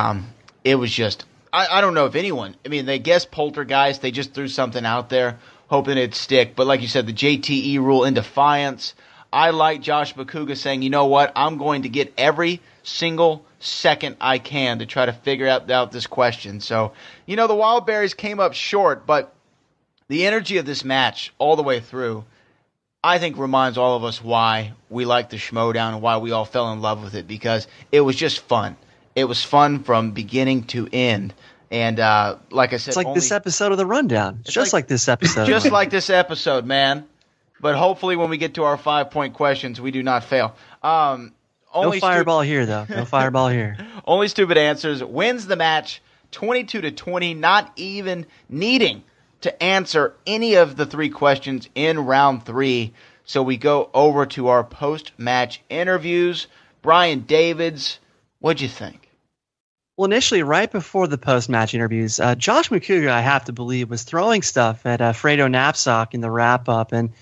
it was just, I don't know if anyone, I mean, they guessed Poltergeist, they just threw something out there hoping it'd stick. But like you said, the JTE rule in defiance. I like Josh Macuga saying, you know what, I'm going to get every single second I can to try to figure out this question. So, the Wildberries came up short, but the energy of this match all the way through, I think, reminds all of us why we like the Schmoedown and why we all fell in love with it, because it was just fun. It was fun from beginning to end. And like I said, it's like this episode of the Rundown. It's just like this episode. Just like this episode, man. But hopefully when we get to our 5-point questions, we do not fail. No fireball here, though. No fireball here. Only Stupid Answers wins the match 22-20, not even needing to answer any of the 3 questions in round 3. So we go over to our post-match interviews. Brian Davids, what'd you think? Well, initially, right before the post-match interviews, Josh Macuga, I have to believe, was throwing stuff at Fredo Knapsack in the wrap-up, and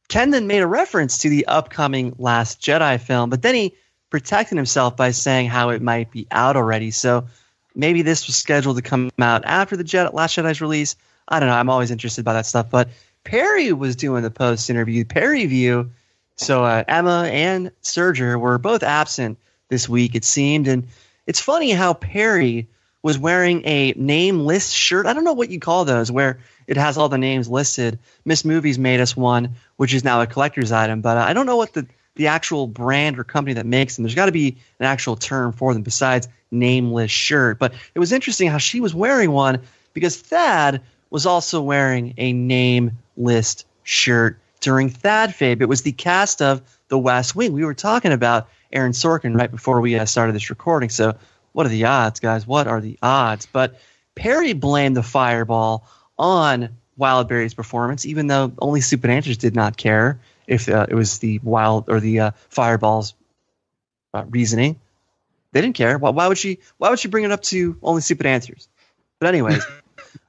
Ken then made a reference to the upcoming Last Jedi film, but then he protected himself by saying how it might be out already. So maybe this was scheduled to come out after the Last Jedi's release. I don't know. I'm always interested by that stuff. But Perry was doing the post-interview Perry view, so Emma and Serger were both absent this week, it seemed, and it's funny how Perry was wearing a name list shirt. I don't know what you call those, where it has all the names listed. Miss Movies made us one, which is now a collector's item, but I don't know what the actual brand or company that makes them. There's got to be an actual term for them besides nameless shirt. But it was interesting how she was wearing one, because Thad was also wearing a name list shirt during Thad Fabe. It was the cast of The West Wing. We were talking about Aaron Sorkin right before we started this recording. So what are the odds, guys? What are the odds? But Perry blamed the fireball on Wildberries' performance, even though Only Stupid Answers did not care if it was the fireball's reasoning. They didn't care. Why would she bring it up to Only Stupid Answers? But anyways,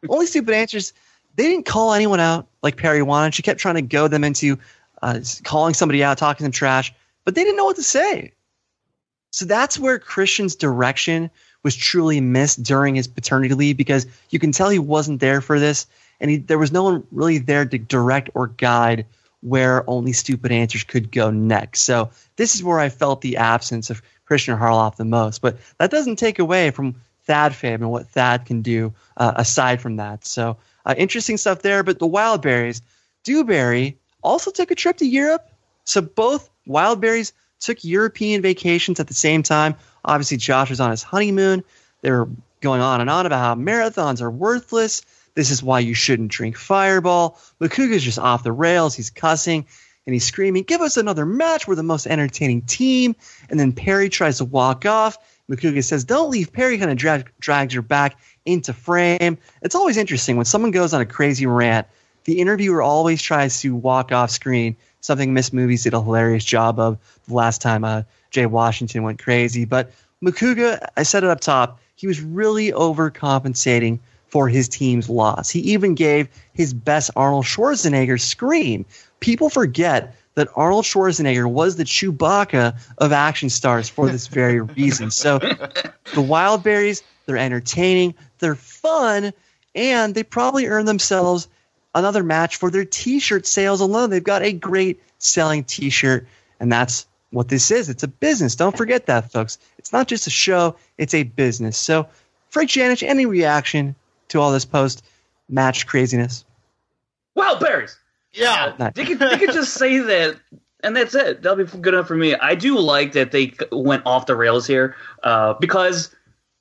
Only Stupid Answers, they didn't call anyone out like Perry wanted. She kept trying to goad them into calling somebody out, talking them trash, but they didn't know what to say. So that's where Christian's direction was truly missed during his paternity leave, because you can tell he wasn't there for this, and there was no one really there to direct or guide where Only Stupid Answers could go next. So this is where I felt the absence of Christian Harloff the most. But that doesn't take away from Thad Fame and what Thad can do aside from that. So interesting stuff there. But the Wildberries, Dewberry also took a trip to Europe. So both Wildberries took European vacations at the same time. Obviously, Josh was on his honeymoon. They were going on and on about how marathons are worthless. This is why you shouldn't drink Fireball. Macuga's just off the rails. He's cussing and he's screaming, "Give us another match. We're the most entertaining team." And then Perry tries to walk off. Macuga says, "Don't leave." Perry kind of drags her back into frame. It's always interesting when someone goes on a crazy rant. The interviewer always tries to walk off screen, something Miss Movies did a hilarious job of the last time Jay Washington went crazy. But Macuga, I said it up top, he was really overcompensating for his team's loss. He even gave his best Arnold Schwarzenegger scream. People forget that Arnold Schwarzenegger was the Chewbacca of action stars for this very reason. So the Wildberries, they're entertaining, they're fun, and they probably earned themselves another match for their T-shirt sales alone. They've got a great selling T-shirt, and that's what this is. It's a business. Don't forget that, folks. It's not just a show. It's a business. So, Frank Janisch, any reaction to all this post-match craziness? Wildberries! Yeah. They could just say that, and that's it. That'll be good enough for me. I do like that they went off the rails here because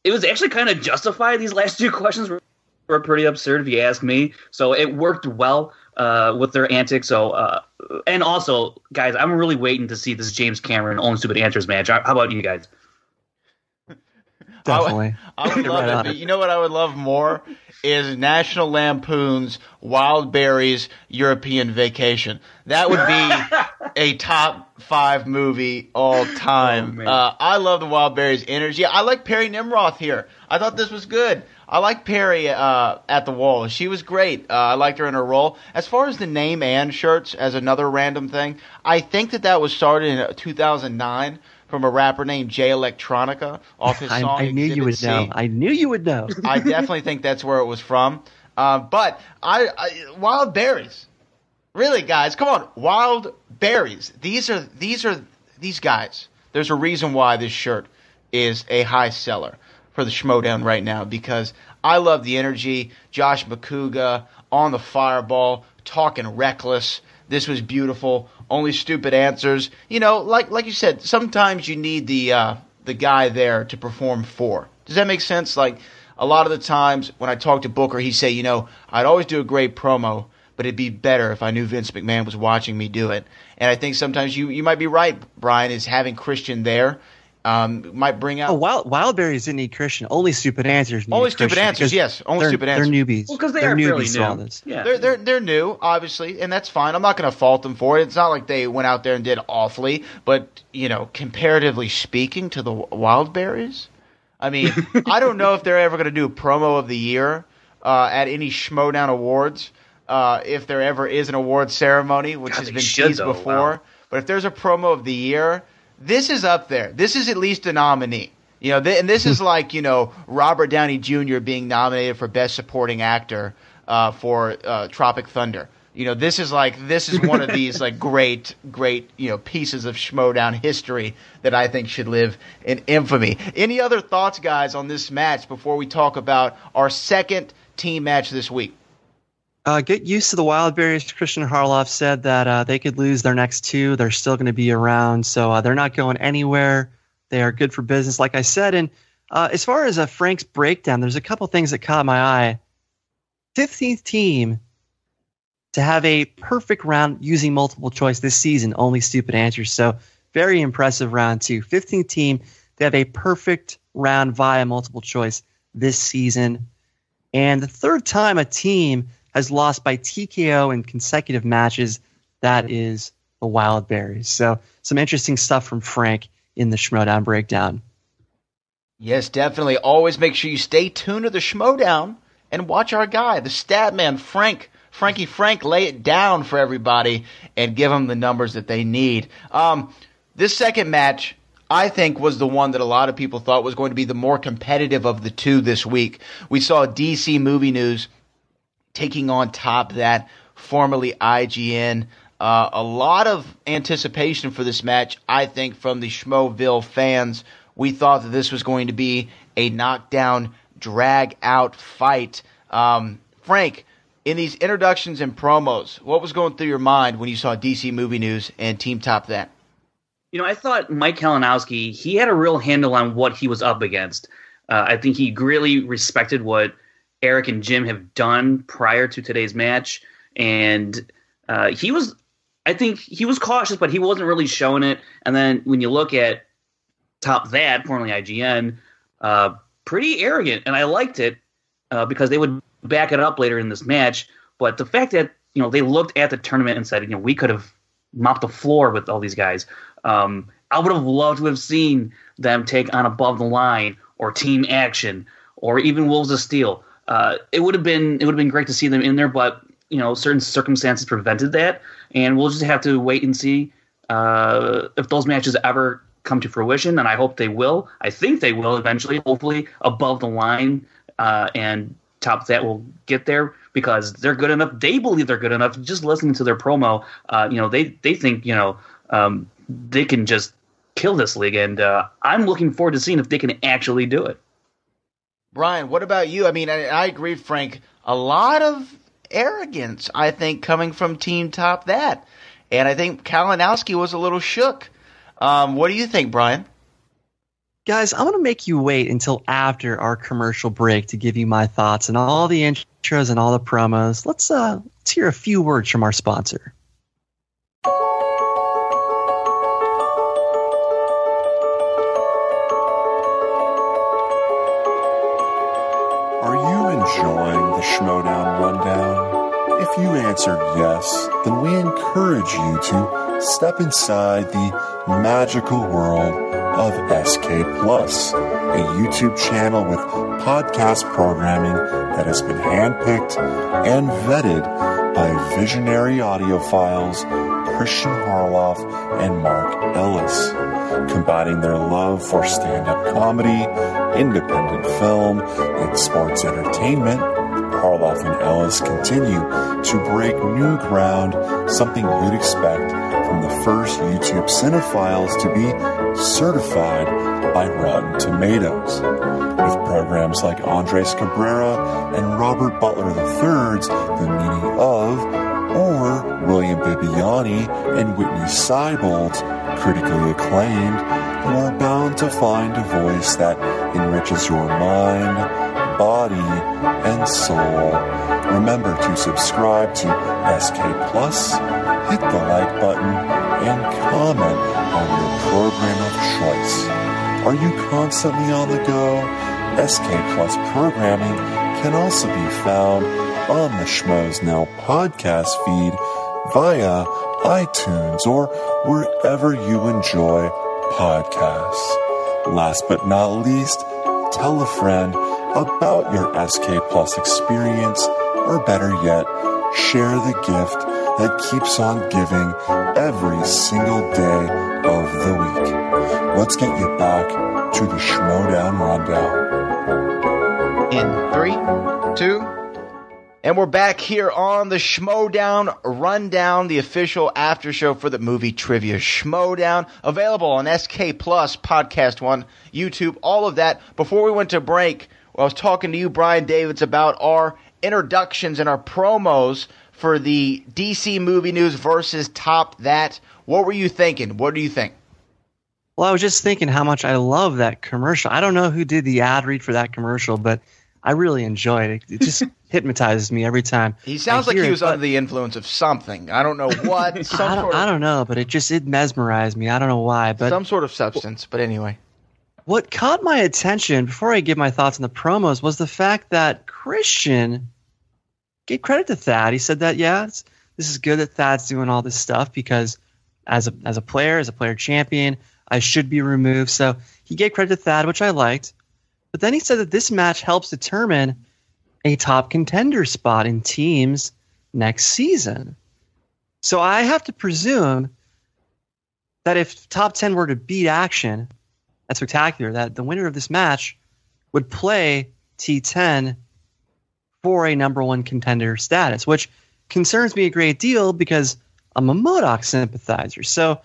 it was actually kind of justified. These last two questions were pretty absurd, if you ask me. So it worked well with their antics. So and also, guys, I'm really waiting to see this James Cameron Only Stupid Answers match. How about you guys? Definitely. I would love it. But you know what I would love more is National Lampoon's Wildberries European Vacation. That would be a top 5 movie all time. I love the Wildberries energy. I like Perry Nimroth here. I thought this was good. I like Perry at the wall. She was great. I liked her in her role. As far as the Name Ann shirts, as another random thing, I think that was started in 2009 from a rapper named Jay Electronica off his song I knew you would know. I knew you would know. I definitely think that's where it was from. But Wildberries. Really, guys, come on. Wildberries. These guys. There's a reason why this shirt is a high seller for the Schmoedown right now, because I love the energy. Josh Macuga on the Fireball, talking reckless. This was beautiful. Only Stupid Answers. You know, like you said, sometimes you need the guy there to perform for. Does that make sense? Like, a lot of the times when I talk to Booker, he'd say, I'd always do a great promo, but it'd be better if I knew Vince McMahon was watching me do it. And I think sometimes you might be right, Bryan, is having Christian there might bring out. Wildberries didn't need Christian. Only Stupid Answers. Only Stupid Answers, yes. Only Stupid Answers. They're newbies. Well, because they are fairly new. Yeah. They're new, obviously, and that's fine. I'm not going to fault them for it. It's not like they went out there and did awfully, but comparatively speaking to the Wildberries, I mean, I don't know if they're ever going to do a promo of the year at any Schmoedown Awards. If there ever is an award ceremony, which has been teased before. Wow. But if there's a promo of the year, this is up there. This is at least a nominee. And this is like, Robert Downey Jr. being nominated for Best Supporting Actor for Tropic Thunder. This is one of these like great, pieces of Schmoedown history that I think should live in infamy. Any other thoughts, guys, on this match before we talk about our second team match this week? Get used to the Wildberries. Christian Harloff said that they could lose their next 2. They're still going to be around, so they're not going anywhere. They are good for business, like I said. And as far as Frank's breakdown, there's a couple things that caught my eye. 15th team to have a perfect round using multiple choice this season, Only Stupid Answers. So very impressive round 2. 15th team to have a perfect round via multiple choice this season. And the third time a team has lost by TKO in consecutive matches, that is the Wildberries. So some interesting stuff from Frank in the Schmoedown breakdown. Yes, definitely. Always make sure you stay tuned to the Schmoedown and watch our guy, the stat man, Frankie Frank, lay it down for everybody and give them the numbers that they need. This second match, I think, was the one that a lot of people thought was going to be the more competitive of the two this week. We saw DC Movie News taking on Top That, formerly IGN. A lot of anticipation for this match, I think, from the Schmoeville fans. We thought that this was going to be a knockdown, drag-out fight. Frank, in these introductions and promos, what was going through your mind when you saw DC Movie News and Team Top That? I thought Mike Kalinowski, he had a real handle on what he was up against. I think he really respected what Eric and Jim have done prior to today's match. And he was cautious, but he wasn't really showing it. And then when you look at Top That, formerly IGN, pretty arrogant. And I liked it because they would back it up later in this match. But the fact that, they looked at the tournament and said, we could have mopped the floor with all these guys. I would have loved to have seen them take on Above the Line or Team Action or even Wolves of Steel. It would have been great to see them in there, but certain circumstances prevented that, and we'll just have to wait and see if those matches ever come to fruition. And I hope they will. I think they will eventually. Hopefully, Above the Line and Top That will get there because they're good enough. They believe they're good enough. Just listening to their promo, they think they can just kill this league, and I'm looking forward to seeing if they can actually do it. Bryan, what about you? I mean, I agree, Frank. A lot of arrogance, I think, coming from Team Top That. And I think Kalinowski was a little shook. What do you think, Bryan? Guys, I'm going to make you wait until after our commercial break to give you my thoughts on all the intros and all the promos. Let's hear a few words from our sponsor. Are you enjoying the Schmoedown Rundown? If you answered yes, then we encourage you to step inside the magical world of SK Plus, a YouTube channel with podcast programming that has been handpicked and vetted by visionary audiophiles Christian Harloff and Mark Ellis, combining their love for stand-up comedy, independent film, and sports entertainment. Harloff and Ellis continue to break new ground, something you'd expect from the first YouTube cinephiles to be certified by Rotten Tomatoes. With programs like Andres Cabrera and Robert Butler III's The Meaning of, or William Bibiani and Whitney Seibold's critically acclaimed, you are bound to find a voice that enriches your mind, body, and soul. Remember to subscribe to SK Plus, hit the like button, and comment on your program of choice. Are you constantly on the go? SK Plus programming can also be found on the Schmoes Now podcast feed via iTunes or wherever you enjoy podcasts. Last but not least, tell a friend about your SK Plus experience, or better yet, share the gift that keeps on giving every single day of the week. Let's get you back to the Schmoedown Rundown. In 3, 2, and we're back here on the Schmoedown Rundown, the official after show for the Movie Trivia Schmoedown, available on SK Plus, Podcast One, YouTube, all of that. Before we went to break, I was talking to you, Brian Davids, about our introductions and our promos for the DC Movie News versus Top That. What were you thinking? What do you think? Well, I was just thinking how much I love that commercial. I don't know who did the ad read for that commercial, but I really enjoyed it. It just hypnotizes me every time. He sounds like he was under the influence of something. I don't know what. I don't know, but it mesmerized me. I don't know why. But some sort of substance, but anyway. What caught my attention, before I give my thoughts on the promos, was the fact that Christian gave credit to Thad. He said that, this is good that Thad's doing all this stuff because as a player champion, I should be removed. So he gave credit to Thad, which I liked. But then he said that this match helps determine a top contender spot in teams next season. So I have to presume that if top 10 were to beat Action at Spectacular, that the winner of this match would play T10 for a number one contender status, which concerns me a great deal because I'm a MODOK sympathizer. So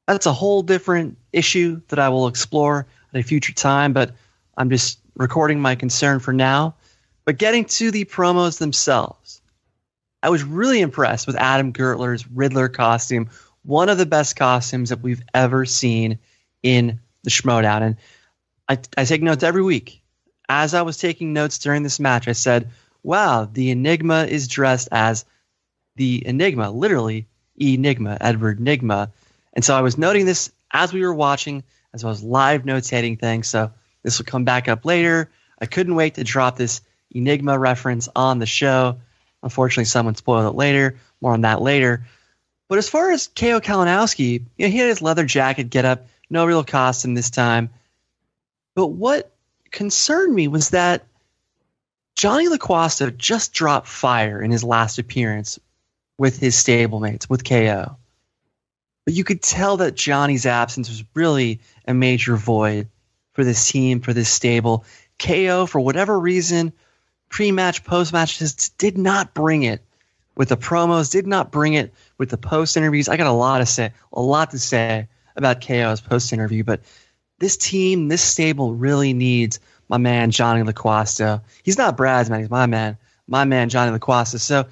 that's a whole different issue that I will explore at a future time, but I'm just recording my concern for now. But getting to the promos themselves, I was really impressed with Adam Gertler's Riddler costume, one of the best costumes that we've ever seen in the Schmoedown. And I take notes every week. As I was taking notes during this match, I said, wow, the Enigma is dressed as the Enigma, literally Enigma, Edward Nigma. And so I was noting this as we were watching, as I was live notating things. So this will come back up later. I couldn't wait to drop this Enigma reference on the show. Unfortunately, someone spoiled it later. More on that later. But as far as K.O. Kalinowski, he had his leather jacket get up, no real costume this time. But what concerned me was that Johnny LaQuasta just dropped fire in his last appearance with his stablemates, with KO. But you could tell that Johnny's absence was really a major void for this team, for this stable. KO, for whatever reason, pre-match, post-match, just did not bring it with the promos, did not bring it with the post-interviews. I got a lot to say about KO's post-interview, but this team, this stable really needs my man Johnny LaQuasta. He's not Brad's man, he's my man Johnny LaQuasta. So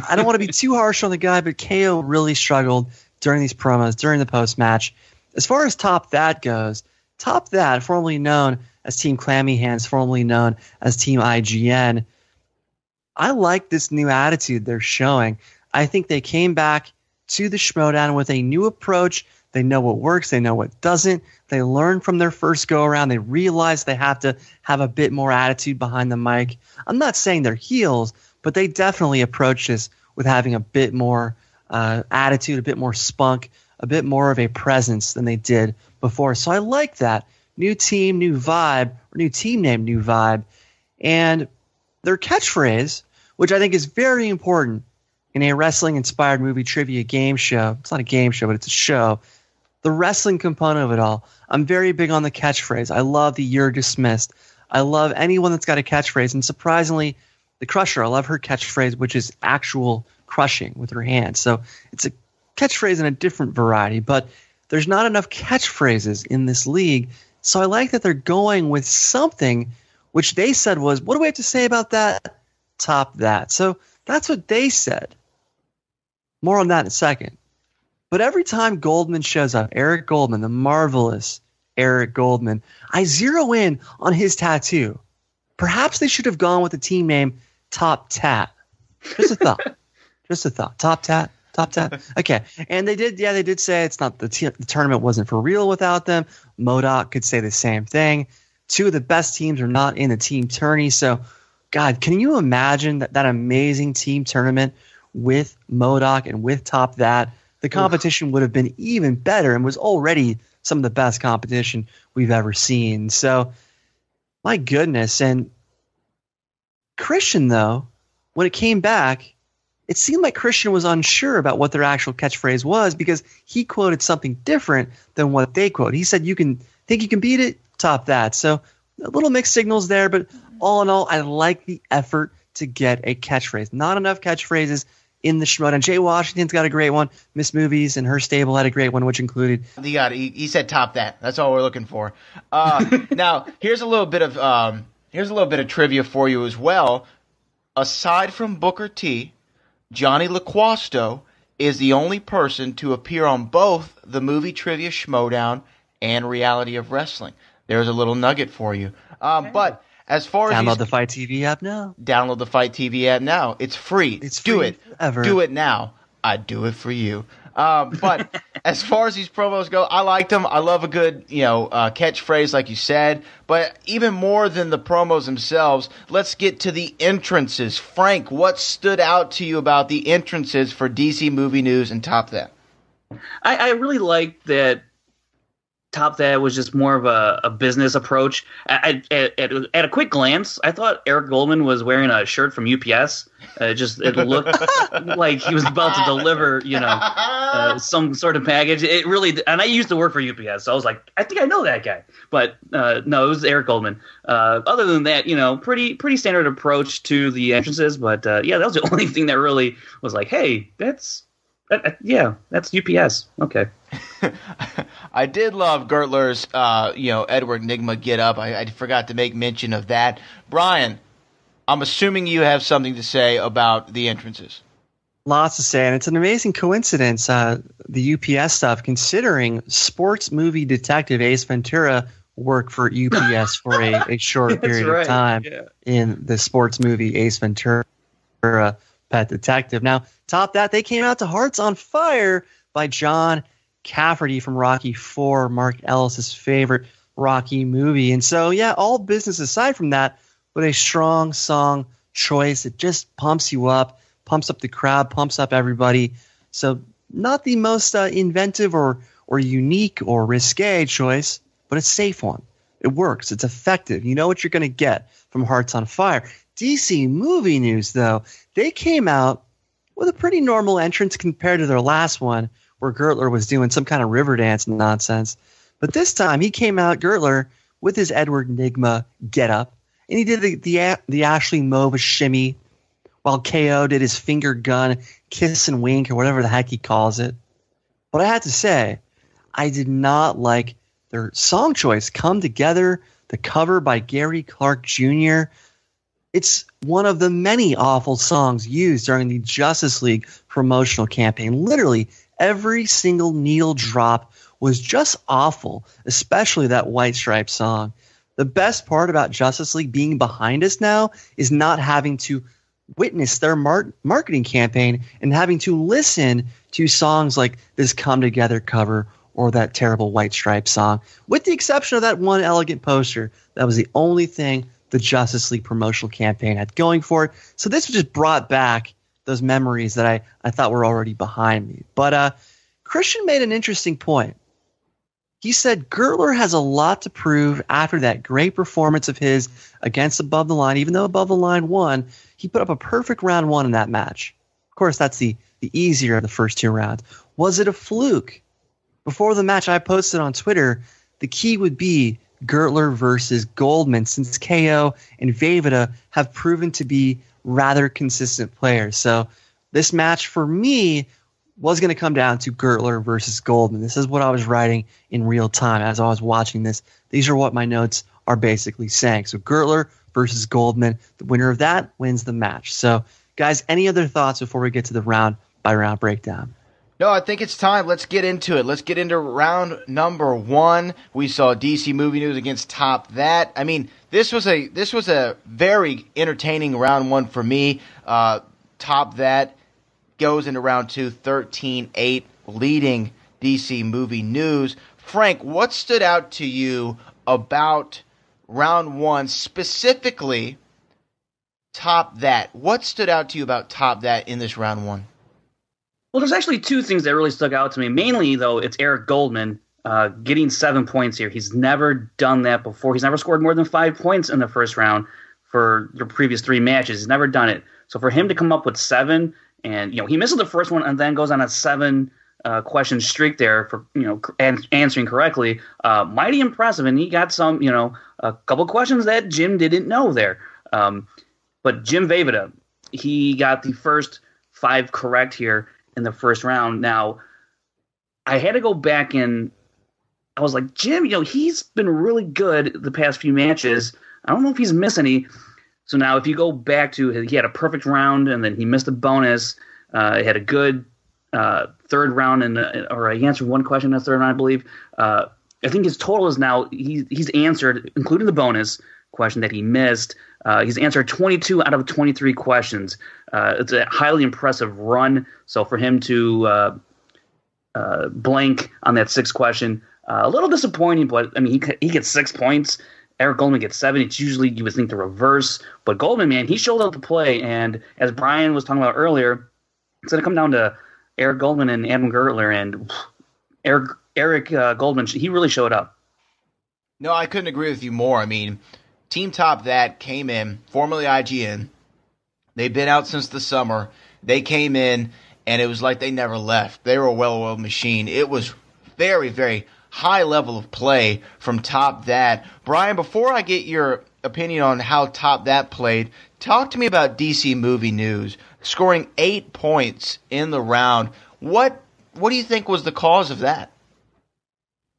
I don't want to be too harsh on the guy, but KO really struggled during these promos, during the post-match. As far as Top That goes, Top That, formerly known as Team Clammy Hands, formerly known as Team IGN, I like this new attitude they're showing. I think they came back to the Schmoedown with a new approach. They know what works. They know what doesn't. They learned from their first go-around. They realize they have to have a bit more attitude behind the mic. I'm not saying they're heels, but they definitely approach this with having a bit more attitude, a bit more spunk, a bit more of a presence than they did before. So I like that. New team, new vibe, or new team name, new vibe. And their catchphrase, which I think is very important in a wrestling-inspired movie trivia game show. It's not a game show, but it's a show. The wrestling component of it all. I'm very big on the catchphrase. I love the "you're dismissed." I love anyone that's got a catchphrase. And surprisingly, the Crusher, I love her catchphrase, which is actual crushing with her hands. So it's a catchphrase in a different variety. But there's not enough catchphrases in this league. So I like that they're going with something which they said was, what do we have to say about that? Top That. So that's what they said. More on that in a second. But every time Goldman shows up, Eric Goldman, the marvelous Eric Goldman, I zero in on his tattoo. Perhaps they should have gone with the team name Top Tat. Just a thought. Just a thought. Top Tat. Top Tat. Okay. And they did say it's not the tournament wasn't for real without them. MODOK could say the same thing. Two of the best teams are not in the team tourney. So, God, can you imagine that amazing team tournament with MODOK and with Top That? The competition would have been even better and was already some of the best competition we've ever seen. So, my goodness. And Christian, though, when it came back, it seemed like Christian was unsure about what their actual catchphrase was because he quoted something different than what they quote. He said, think you can beat it? Top That. So a little mixed signals there, but all in all, I like the effort to get a catchphrase. Not enough catchphrases in the Schmoedown. Jay Washington's got a great one. Miss Movies and her stable had a great one, which included. He said Top That. That's all we're looking for. Now here's a little bit of trivia for you as well. Aside from Booker T, Johnny LaQuasta is the only person to appear on both the Movie Trivia Schmoedown and Reality of Wrestling. There's a little nugget for you. But as far as download the Fight TV app now. Download the Fight TV app now. It's free. Do it. Forever. Do it now. I do it for you. But as far as these promos go, I liked them. I love a good, catchphrase like you said. But even more than the promos themselves, let's get to the entrances. Frank, what stood out to you about the entrances for DC Movie News and Top That? I really like that Top That was just more of a business approach. At a quick glance, I thought Eric Goldman was wearing a shirt from UPS. It looked like he was about to deliver, some sort of package. It really, and I used to work for UPS, so I was like, I think I know that guy. But no, it was Eric Goldman. Other than that, pretty standard approach to the entrances. But that was the only thing that really was like, hey, that's UPS. Okay. I did love Gertler's, Edward Nygma get up. I forgot to make mention of that. Bryan, I'm assuming you have something to say about the entrances. Lots to say, and it's an amazing coincidence, the UPS stuff, considering sports movie detective Ace Ventura worked for UPS for a short period of time in the sports movie Ace Ventura, Pet Detective. Now, top that, they came out to Hearts on Fire by John Cafferty from Rocky IV, Mark Ellis' favorite Rocky movie. And so, all business aside from that, with a strong song choice, it just pumps you up, pumps up the crowd, pumps up everybody. So not the most inventive or unique or risque choice, but a safe one. It works. It's effective. You know what you're going to get from Hearts on Fire. DC Movie News, though, they came out with a pretty normal entrance compared to their last one, where Gertler was doing some kind of river dance nonsense. But this time he came out, Gertler, with his Edward Nygma get-up, and he did the Ashley Mova shimmy, while KO did his finger gun kiss and wink, or whatever the heck he calls it. But I have to say, I did not like their song choice, Come Together, the cover by Gary Clark Jr. It's one of the many awful songs used during the Justice League promotional campaign. Literally, every single needle drop was just awful, especially that White Stripe song. The best part about Justice League being behind us now is not having to witness their marketing campaign and having to listen to songs like this Come Together cover or that terrible White Stripe song, with the exception of that one elegant poster. That was the only thing the Justice League promotional campaign had going for it. So this just brought back those memories that I thought were already behind me. But Christian made an interesting point. He said Gertler has a lot to prove after that great performance of his against Above the Line. Even though Above the Line won, he put up a perfect round one in that match. Of course, that's the easier of the first two rounds. Was it a fluke? Before the match I posted on Twitter, the key would be Gertler versus Goldman, since KO and Vejvoda have proven to be rather consistent players. So this match for me was going to come down to Gertler versus Goldman. This is what I was writing in real time as I was watching this. These are what my notes are basically saying. So Gertler versus Goldman, the winner of that wins the match. So guys, any other thoughts before we get to the round by round breakdown? No, I think it's time. Let's get into it. Let's get into round number one. We saw DC Movie News against Top That. I mean, this was a very entertaining round one for me. Top That goes into round two, 13-8, leading DC Movie News. Frank, what stood out to you about round one, specifically Top That? What stood out to you about Top That in this round one? Well, there's actually two things that really stuck out to me. Mainly, though, it's Eric Goldman getting 7 points here. He's never done that before. He's never scored more than 5 points in the first round for the previous three matches. He's never done it. So for him to come up with 7, and he misses the first one and then goes on a 7 question streak there for answering correctly, mighty impressive. And he got some a couple questions that Jim didn't know there. But Jim Vejvoda, he got the first 5 correct here in the first round. Now, I had to go back and I was like, Jim, he's been really good the past few matches. I don't know if he's missed any. So now if you go back to, he had a perfect round and then he missed a bonus. He had a good third round, or he answered one question in the third round, I believe. I think his total is now, he's answered, including the bonus question that he missed, he's answered 22 out of 23 questions. It's a highly impressive run. So for him to blank on that 6th question, a little disappointing, but I mean, he gets 6 points. Eric Goldman gets 7. It's usually, you would think, the reverse. But Goldman, man, he showed up to play. And as Bryan was talking about earlier, it's going to come down to Eric Goldman and Adam Gertler. And Eric Eric Goldman, he really showed up. No, I couldn't agree with you more. I mean, Team Top That came in, formerly IGN. They've been out since the summer. They came in, and it was like they never left. They were a well-oiled machine. It was very, very high level of play from Top That. Bryan, before I get your opinion on how Top That played, talk to me about DC Movie News scoring 8 points in the round. What do you think was the cause of that?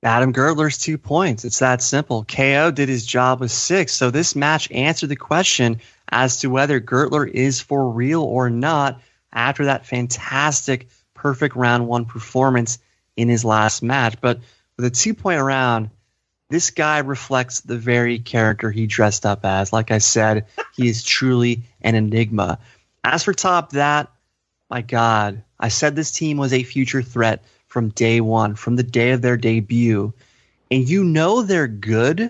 Adam Gertler's 2 points. It's that simple. KO did his job with 6. So this match answered the question as to whether Gertler is for real or not after that fantastic, perfect round 1 performance in his last match. But with a 2-point round, this guy reflects the very character he dressed up as. Like I said, he is truly an enigma. As for Top That, my God, I said this team was a future threat from day one, from the day of their debut. And you know they're good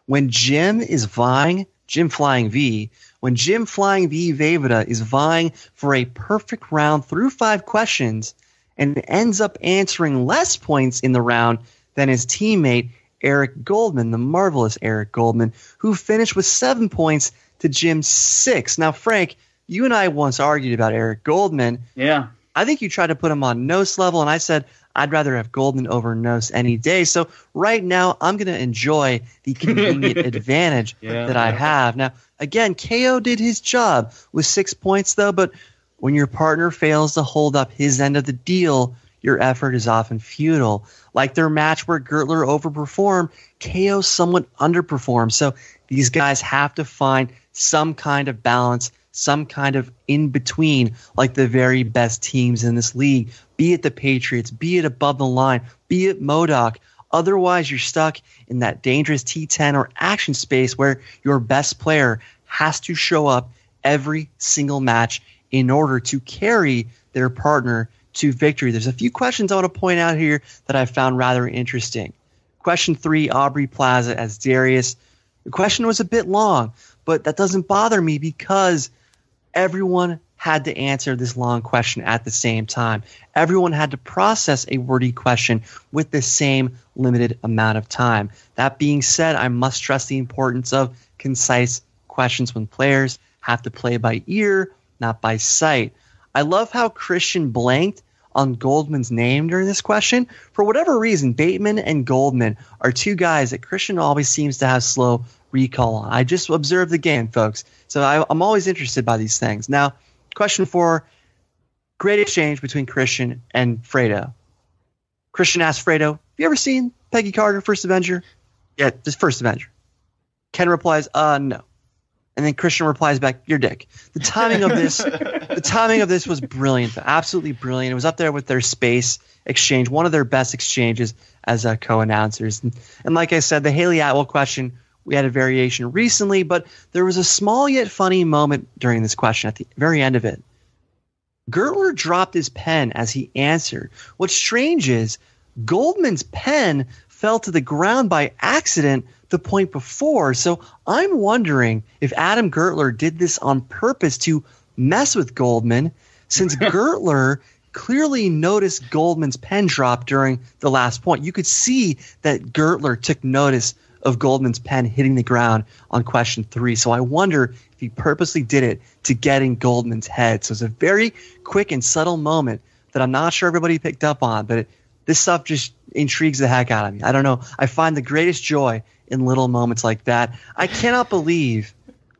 when Jim Flying V Vejvoda is vying for a perfect round through 5 questions and ends up answering less points in the round than his teammate Eric Goldman, the marvelous Eric Goldman, who finished with 7 points to Jim's 6. Now, Frank, you and I once argued about Eric Goldman. Yeah. I think you tried to put him on Nose level, and I said I'd rather have Goldman over Nose any day. So right now, I'm going to enjoy the convenient advantage that I have. Now, again, KO did his job with 6 points, though, but when your partner fails to hold up his end of the deal, your effort is often futile. Like their match where Gertler overperformed, KO somewhat underperformed. So these guys have to find some kind of balance, some kind of in-between, like the very best teams in this league, be it the Patriots, be it Above the Line, be it MODOK. Otherwise, you're stuck in that dangerous T10 or action space where your best player has to show up every single match in order to carry their partner to victory. There's a few questions I want to point out here that I found rather interesting. Question 3, Aubrey Plaza as Darius. The question was a bit long, but that doesn't bother me because everyone had to answer this long question at the same time. Everyone had to process a wordy question with the same limited amount of time. That being said, I must stress the importance of concise questions when players have to play by ear, not by sight. I love how Christian blanked on Goldman's name during this question. For whatever reason, Bateman and Goldman are 2 guys that Christian always seems to have slow recall on. I just observed the game, folks. So I'm always interested by these things. Now, question 4, great exchange between Christian and Fredo. Christian asked Fredo, have you ever seen Peggy Carter, First Avenger? Yeah, this First Avenger. Ken replies, no. And then Christian replies back, "Your dick." The timing of this was brilliant, absolutely brilliant. It was up there with their space exchange, one of their best exchanges as co-announcers. And like I said, the Haley Atwell question, we had a variation recently, but there was a small yet funny moment during this question at the very end of it. Gertler dropped his pen as he answered. What's strange is Goldman's pen fell to the ground by accident the point before. So I'm wondering if Adam Gertler did this on purpose to mess with Goldman, since Gertler clearly noticed Goldman's pen drop during the last point. You could see that Gertler took notice of Goldman's pen hitting the ground on question 3. So I wonder if he purposely did it to get in Goldman's head. So it's a very quick and subtle moment that I'm not sure everybody picked up on, but this stuff just intrigues the heck out of me. I don't know. I find the greatest joy in little moments like that. I cannot believe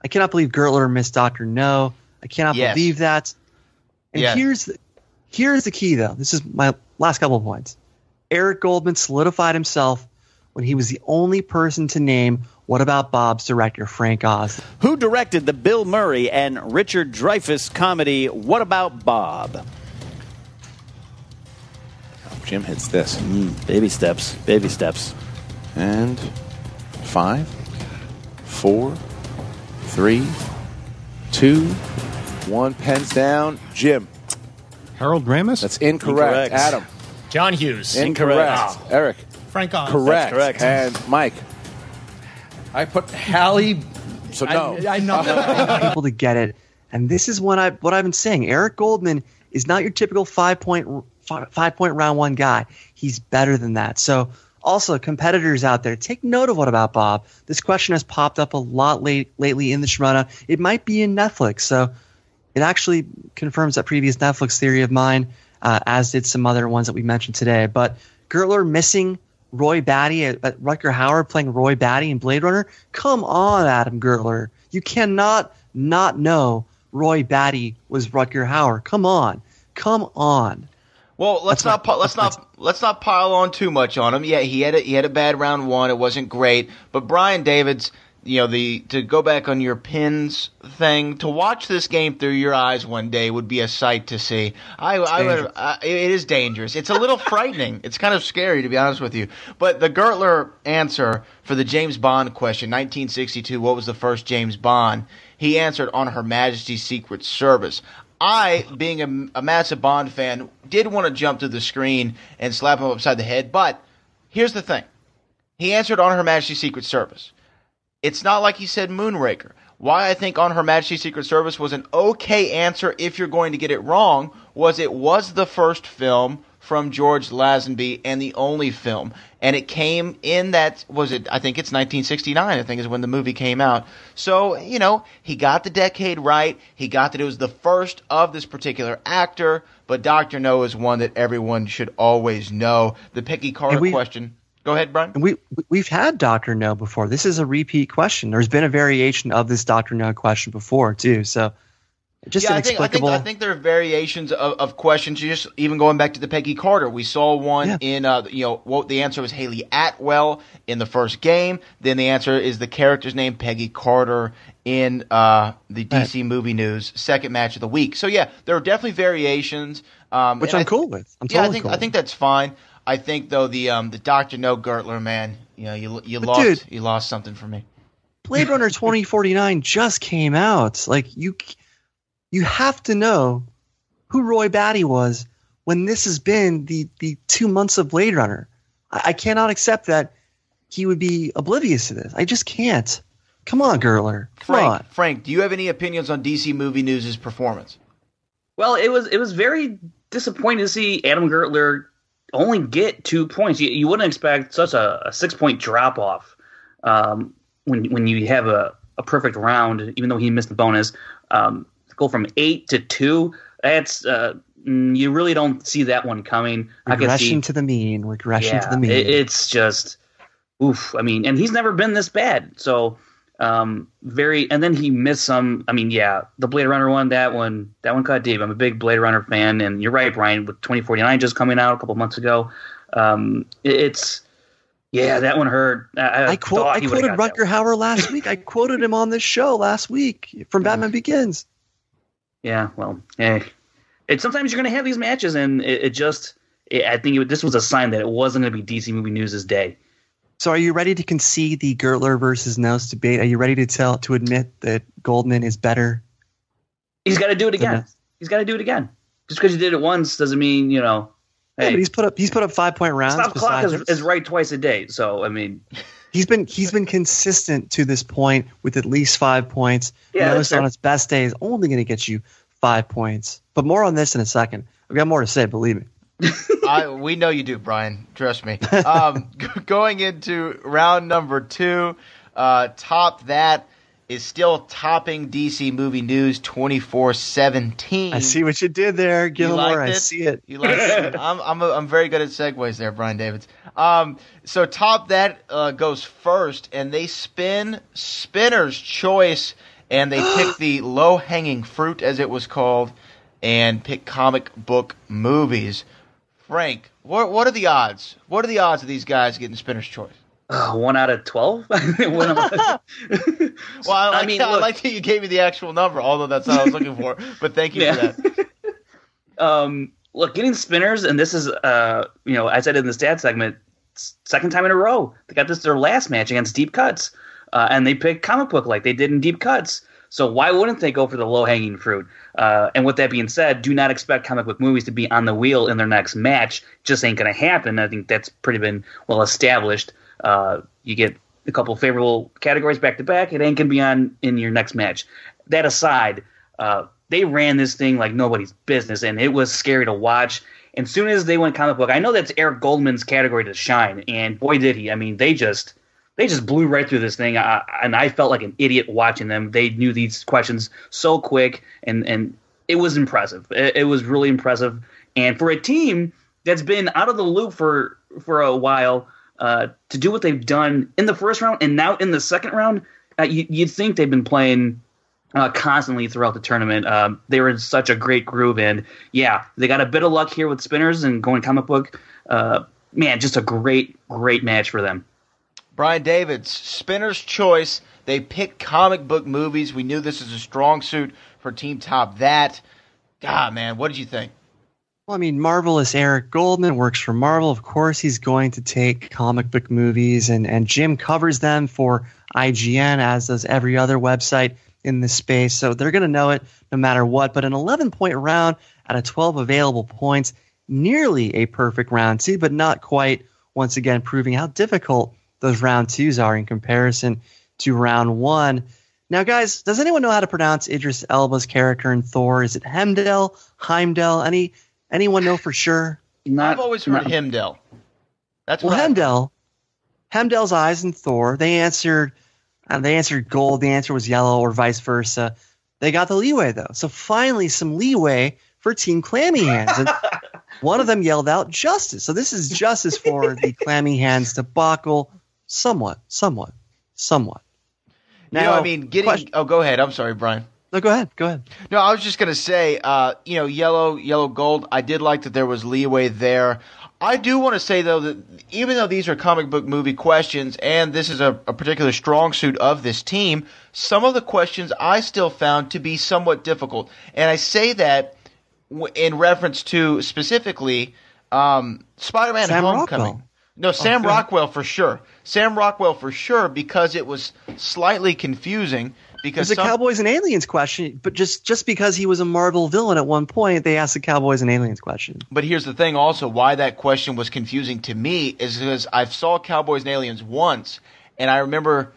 Gertler missed Dr. No. I cannot believe that. And here's the key, though. This is my last couple of points. Eric Goldman solidified himself when he was the only person to name What About Bob's director, Frank Oz. Who directed the Bill Murray and Richard Dreyfuss comedy What About Bob? Jim hits this. Baby steps. Baby steps. And 5, 4, 3, 2, 1. Pens down. Jim. Harold Ramis? That's incorrect. Adam. John Hughes. Incorrect. Eric. Frank Oz. Correct. That's correct. And Mike. I put Hallie. So no. I know. People to get it. And this is what I've been saying. Eric Goldman is not your typical 5-point 5-point round one guy. He's better than that. So also, competitors out there, take note of What About Bob. This question has popped up a lot lately in the Schmoedown. It might be in Netflix, so it actually confirms that previous Netflix theory of mine, as did some other ones that we mentioned today. But Gertler missing Roy Batty at Rutger Hauer playing Roy Batty in Blade Runner? Come on, Adam Gertler. You cannot not know Roy Batty was Rutger Hauer. Come on. Well, let's not pile on too much on him. Yeah, he had a bad round one. It wasn't great, but Brian Davids, to go back on your pins thing, to watch this game through your eyes one day would be a sight to see. It is dangerous. It's a little frightening. It's kind of scary, to be honest with you. But the Gertler answer for the James Bond question, 1962, what was the first James Bond? He answered On Her Majesty's Secret Service. I, being a massive Bond fan, did want to jump to the screen and slap him upside the head, but here's the thing. He answered On Her Majesty's Secret Service. It's not like he said Moonraker. Why I think On Her Majesty's Secret Service was an okay answer if you're going to get it wrong was it was the first film from George Lazenby and the only film. And it came in I think it's 1969, I think is when the movie came out. So, he got the decade right. He got that it was the first of this particular actor, but Dr. No is one that everyone should always know. The Peggy Carter question. Go ahead, Brian. We've had Dr. No before. This is a repeat question. There's been a variation of this Dr. No question before, too. So just inexplicable. I think there are variations of questions. Just even going back to the Peggy Carter, we saw one in the answer was Haley Atwell in the first game. Then the answer is the character's name, Peggy Carter, in the DC Movie News second match of the week. So yeah, there are definitely variations, which I'm cool with. I think that's fine. I think though the Dr. No Gertler, man, you lost something for me. Blade Runner 2049 just came out. Like you have to know who Roy Batty was when this has been the 2 months of Blade Runner. I cannot accept that he would be oblivious to this. I just can't. Come on, Gertler. Come on. Frank, do you have any opinions on DC Movie News' performance? Well, it was very disappointing to see Adam Gertler only get 2 points. You wouldn't expect such a 6-point drop off when you have a perfect round, even though he missed the bonus. Go from 8 to 2. That's you really don't see that one coming. Regression to the mean. It's just oof. I mean, and he's never been this bad. So and then he missed some. I mean, the Blade Runner one, that one cut deep. I'm a big Blade Runner fan, and you're right, Brian, with 2049 just coming out a couple months ago. That one hurt. I quoted Rutger Hauer last week. I quoted him on this show last week from Batman Begins. Yeah, well, sometimes you're going to have these matches, and I think this was a sign that it wasn't going to be DC Movie News' day. So are you ready to concede the Gertler versus Nose debate? Are you ready to admit that Goldman is better? He's got to do it again. He's got to do it again. Just because you did it once doesn't mean, hey. Yeah, but he's put up 5-point rounds. Stop clock is right twice a day. So, I mean. He's been consistent to this point with at least 5 points. Yeah, Nose on its best day is only going to get you 5 points. But more on this in a second. I've got more to say, believe me. We know you do, Brian. Trust me. Going into round number 2, top that is still topping DC Movie News 24/17. I see what you did there, Gilmore. I see it. You like it? I'm very good at segues there, Brian Davids. So top that goes first, and they spin Spinner's Choice, and they pick the low-hanging fruit, as it was called, and pick comic book movies. Frank, what are the odds? What are the odds of these guys getting Spinner's Choice? 1 out of 12. Well, I like that you gave me the actual number, although that's not what I was looking for. But thank you for that. Look, getting Spinners, and this is, I said in the stat segment, second time in a row. They got their last match against Deep Cuts, and they picked comic book like they did in Deep Cuts. So why wouldn't they go for the low-hanging fruit? And with that being said, do not expect comic book movies to be on the wheel in their next match. Just ain't going to happen. I think that's pretty been well established. You get a couple of favorable categories back-to-back. It ain't going to be on in your next match. That aside, they ran this thing like nobody's business, and it was scary to watch. And as soon as they went comic book, I know that's Eric Goldman's category to shine, and boy did he. I mean, they just blew right through this thing, and I felt like an idiot watching them. They knew these questions so quick, and it was impressive. It was really impressive. And for a team that's been out of the loop for a while, to do what they've done in the first round and now in the second round, you'd think they've been playing constantly throughout the tournament. They were in such a great groove, and yeah, they got a bit of luck here with spinners and going comic book. Man, just a great match for them. Brian Davids, Spinner's Choice. They picked comic book movies. We knew this is a strong suit for Team Top That. God, man, what did you think? Well, I mean, Marvelous Eric Goldman works for Marvel. Of course, he's going to take comic book movies, and Jim covers them for IGN, as does every other website in this space. So they're going to know it no matter what. But an 11-point round out of 12 available points, nearly a perfect round two, but not quite, once again, proving how difficult those round twos are in comparison to round one. Now, guys, does anyone know how to pronounce Idris Elba's character in Thor? Is it Heimdall? Anyone know for sure? I've always heard Heimdall. That's what Heimdall's eyes in Thor. They answered gold. The answer was yellow, or vice versa. They got the leeway though. So finally, some leeway for Team Clammy Hands. And one of them yelled out justice. So this is justice for the Clammy Hands debacle. Somewhat. Now, go ahead. I'm sorry, Brian. No, go ahead. No, I was just going to say, yellow, gold. I did like that there was leeway there. I do want to say, though, that even though these are comic book movie questions, and this is a particular strong suit of this team, some of the questions I still found to be somewhat difficult. And I say that in reference to, specifically, Spider-Man Sam Homecoming. Rockwell. No, Sam Rockwell for sure. Because it was slightly confusing. Because it's a Cowboys and Aliens question, but just because he was a Marvel villain at one point, they asked the Cowboys and Aliens question. But here's the thing also, why that question was confusing to me is because I saw Cowboys and Aliens once, and I remember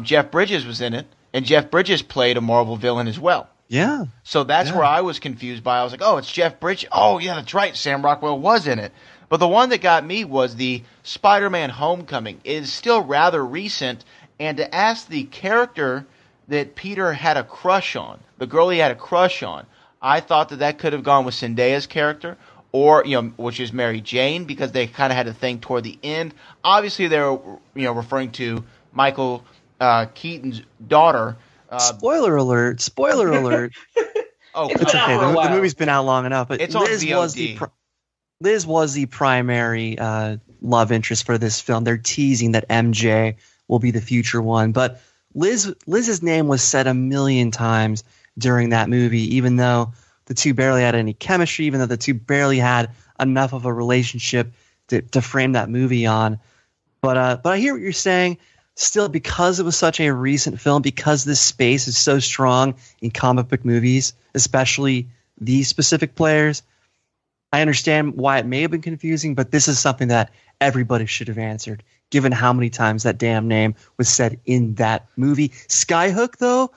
Jeff Bridges was in it, and Jeff Bridges played a Marvel villain as well. Yeah. So that's where I was confused by. I was like, oh, it's Jeff Bridges. Oh, yeah, that's right. Sam Rockwell was in it. But the one that got me was the Spider-Man Homecoming. It is still rather recent, and to ask the character that Peter had a crush on, the girl he had a crush on, I thought that could have gone with Zendaya's character, or which is Mary Jane, because they kind of had a thing toward the end. Obviously, they were referring to Michael Keaton's daughter. Spoiler alert! Oh, it's okay. The movie's been out long enough, but it's on VOD. Liz was the primary love interest for this film. They're teasing that MJ will be the future one, but Liz's name was said a million times during that movie, even though the two barely had any chemistry, even though the two barely had enough of a relationship to frame that movie on. But I hear what you're saying. Still, because it was such a recent film, because this space is so strong in comic book movies, especially these specific players, I understand why it may have been confusing, but this is something that everybody should have answered, given how many times that damn name was said in that movie. Skyhook, though,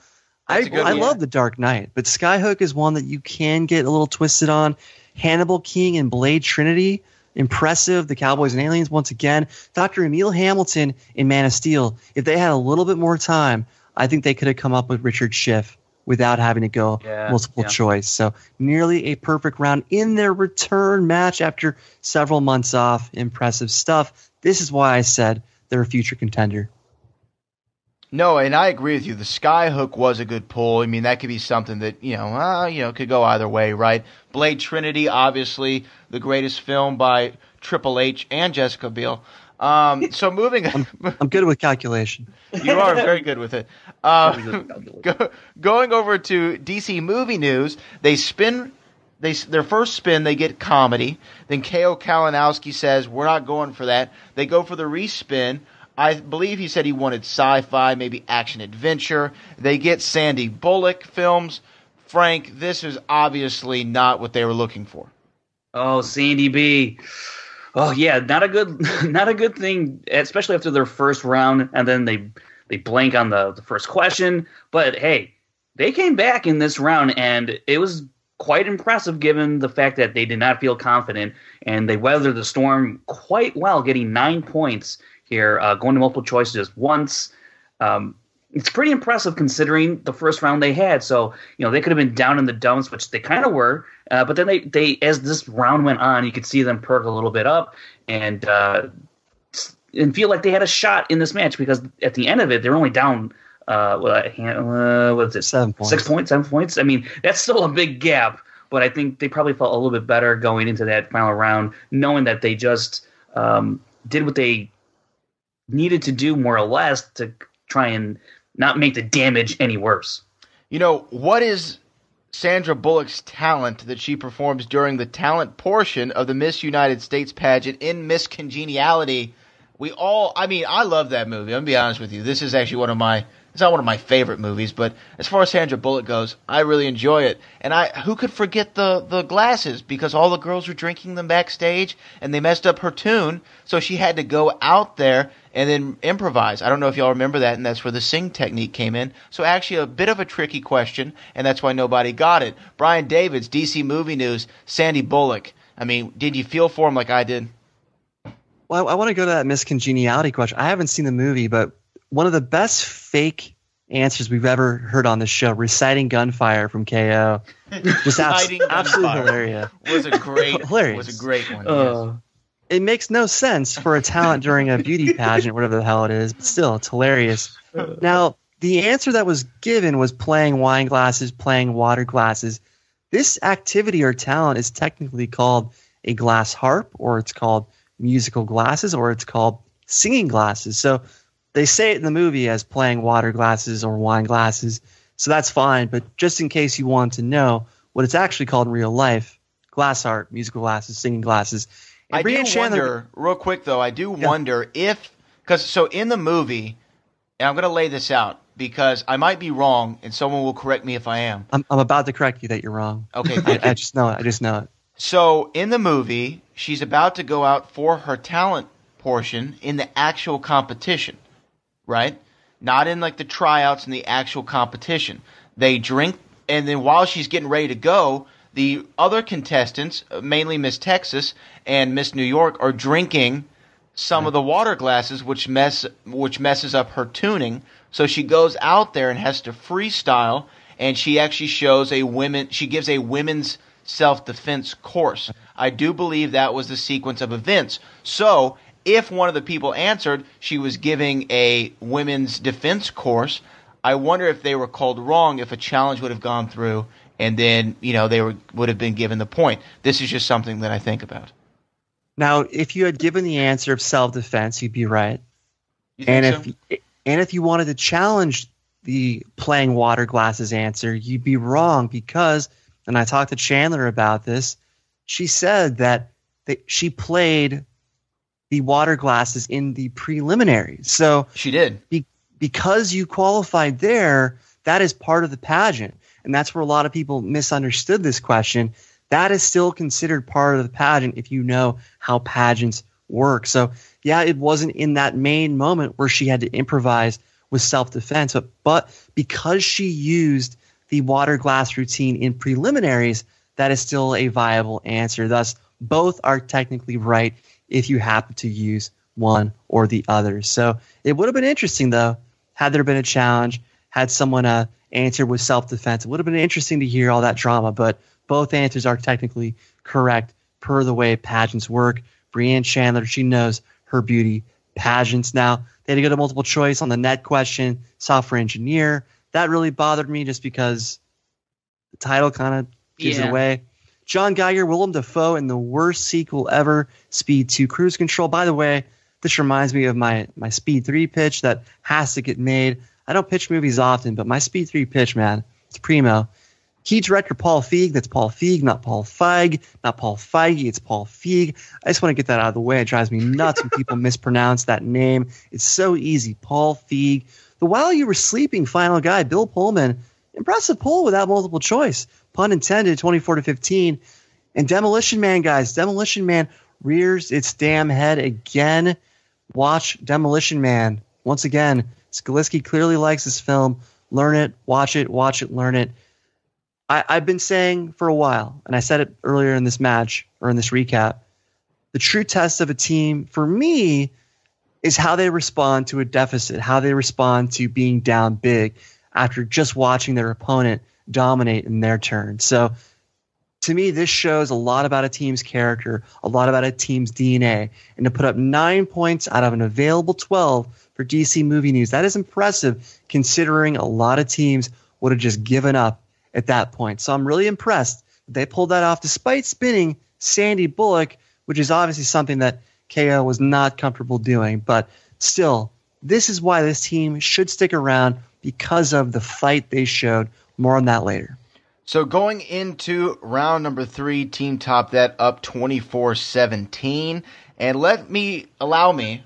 I love The Dark Knight, but Skyhook is one that you can get a little twisted on. Hannibal King and Blade Trinity, impressive. The Cowboys and Aliens, once again. Dr. Emil Hamilton in Man of Steel, if they had a little bit more time, I think they could have come up with Richard Schiff without having to go multiple choice. So nearly a perfect round in their return match after several months off. Impressive stuff. This is why I said they're a future contender. No, and I agree with you. The Skyhook was a good pull. I mean, that could be something that, could go either way, right? Blade Trinity, obviously, the greatest film by Triple H and Jessica Biel. So moving on. I'm good with calculation. You are very good with it. Going over to DC movie news, their first spin, they get comedy. Then K.O. Kalinowski says, we're not going for that. They go for the respin. I believe he said he wanted sci-fi, maybe action-adventure. They get Sandy Bullock films. Frank, this is obviously not what they were looking for. Oh, Sandy B. Oh yeah, not a good thing, especially after their first round, and then they blank on the first question. But hey, they came back in this round, and it was quite impressive given the fact that they did not feel confident, and they weathered the storm quite well, getting 9 points here, going to multiple choice just once. It's pretty impressive considering the first round they had. So, they could have been down in the dumps, which they kind of were. But then they, as this round went on, you could see them perk a little bit up and feel like they had a shot in this match, because at the end of it, they're only down, what is it? 7 points. 6 points, 7 points. I mean, that's still a big gap, but I think they probably felt a little bit better going into that final round, knowing that they just did what they needed to do, more or less, to try and not make the damage any worse. What is Sandra Bullock's talent that she performs during the talent portion of the Miss United States pageant in Miss Congeniality? I love that movie. I'm going to be honest with you. This is actually it's not one of my favorite movies, but as far as Sandra Bullock goes, I really enjoy it. And who could forget the glasses, because all the girls were drinking them backstage and they messed up her tune, so she had to go out there and then improvise. I don't know if y'all remember that, and that's where the sing technique came in. So actually a bit of a tricky question, and that's why nobody got it. Brian Davids, DC Movie News, Sandy Bullock. I mean, did you feel for him like I did? Well, I want to go to that Miss Congeniality question. I haven't seen the movie, but one of the best fake answers we've ever heard on this show, reciting gunfire from KO. Just absolutely hilarious. Was a great one. Yes. It makes no sense for a talent during a beauty pageant, whatever the hell it is, but still, it's hilarious. Now, the answer that was given was playing wine glasses, playing water glasses. This activity or talent is technically called a glass harp, or it's called musical glasses, or it's called singing glasses. So they say it in the movie as playing water glasses or wine glasses, so that's fine. But just in case you want to know what it's actually called in real life, glass harp, musical glasses, singing glasses. And wonder, real quick though, wonder if, so in the movie, and I'm going to lay this out because I might be wrong and someone will correct me if I am. I'm about to correct you that you're wrong. Okay, I just know it. So in the movie, she's about to go out for her talent portion in the actual competition, right? Not in like the tryouts, in the actual competition. They drink, and then while she's getting ready to go, the other contestants, mainly Miss Texas and Miss New York, are drinking some of the water glasses, which messes up her tuning. So she goes out there and has to freestyle, and she actually gives a women's self-defense course. I do believe that was the sequence of events. So if one of the people answered she was giving a women's defense course, I wonder if they were called wrong, if a challenge would have gone through, and then they would have been given the point. This is just something that I think about. Now, if you had given the answer of self-defense, you'd be right. If you wanted to challenge the playing water glasses answer, you'd be wrong, because, and I talked to Chandler about this, she said that she played the water glasses in the preliminaries. So she did. Because you qualified there, that is part of the pageant. And that's where a lot of people misunderstood this question. That is still considered part of the pageant if you know how pageants work. So, yeah, it wasn't in that main moment where she had to improvise with self-defense. But because she used the water glass routine in preliminaries, that is still a viable answer. Thus, both are technically right if you happen to use one or the other. So it would have been interesting, though, had there been a challenge, had someone answer with self-defense. It would have been interesting to hear all that drama, but both answers are technically correct per the way pageants work. Brianne Chandler, she knows her beauty pageants. Now, they had to go to multiple choice on the net question, software engineer. That really bothered me just because the title kind of gives it away. John Geiger, Willem Dafoe in the worst sequel ever, Speed 2 Cruise Control. By the way, this reminds me of my Speed 3 pitch that has to get made. I don't pitch movies often, but my Speed 3 pitch, man, it's primo. Key director Paul Feig. That's Paul Feig, not Paul Feig. Not Paul Feige, it's Paul Feig. I just want to get that out of the way. It drives me nuts when people mispronounce that name. It's so easy. Paul Feig. The While You Were Sleeping final guy, Bill Pullman. Impressive poll without multiple choice. Pun intended, 24-15. And Demolition Man, guys. Demolition Man rears its damn head again. Watch Demolition Man. Once again, Skaliski clearly likes this film. Learn it, watch it, learn it. I've been saying for a while, and I said it earlier in this match or in this recap, the true test of a team for me is how they respond to a deficit, how they respond to being down big after just watching their opponent dominate in their turn. So to me, this shows a lot about a team's character, a lot about a team's DNA. And to put up 9 points out of an available 12 for DC Movie News, that is impressive considering a lot of teams would have just given up at that point. So I'm really impressed that they pulled that off despite spinning Sandy Bullock, which is obviously something that KO was not comfortable doing. But still, this is why this team should stick around because of the fight they showed. More on that later. So going into round number 3, Team Top That up 24-17. And allow me,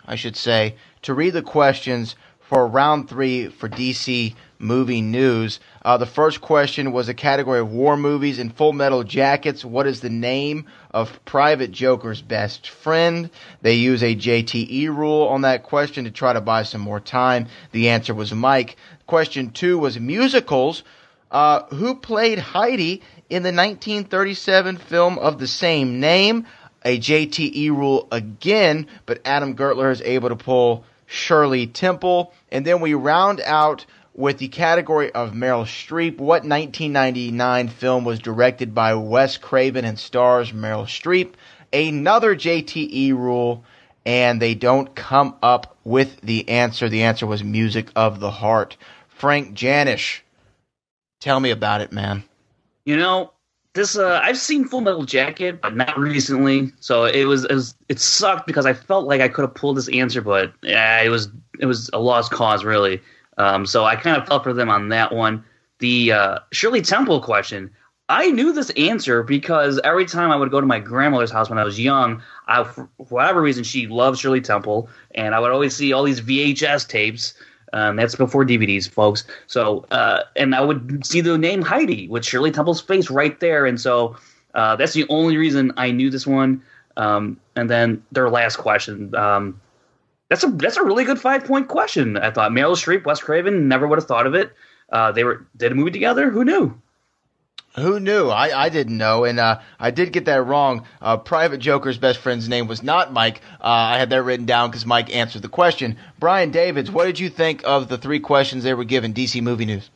to read the questions for round 3 for DC Movie News. The first question was a category of war movies. In Full Metal Jackets, what is the name of Private Joker's best friend? They use a JTE rule on that question to try to buy some more time. The answer was Mike. Question 2 was musicals. Who played Heidi in the 1937 film of the same name? A JTE rule again, but Adam Gertler is able to pull Shirley Temple. And then we round out with the category of Meryl Streep. What 1999 film was directed by Wes Craven and stars Meryl Streep? Another JTE rule, and they don't come up with the answer. The answer was Music of the Heart. Frank Janisch, tell me about it, man. You know, this I've seen Full Metal Jacket, but not recently. So it sucked because I felt like I could have pulled this answer, but it was a lost cause, really. So I kind of felt for them on that one. The Shirley Temple question, I knew this answer because every time I would go to my grandmother's house when I was young, for whatever reason, she loved Shirley Temple, and I would always see all these VHS tapes. That's before DVDs, folks. So, and I would see the name Heidi with Shirley Temple's face right there. And so that's the only reason I knew this one. And then their last question. That's a really good 5-point question. I thought Meryl Streep, Wes Craven, never would have thought of it. They did a movie together. Who knew? Who knew? I didn't know, and I did get that wrong. Private Joker's best friend's name was not Mike. I had that written down because Mike answered the question. Brian Davids, what did you think of the 3 questions they were given, DC Movie News?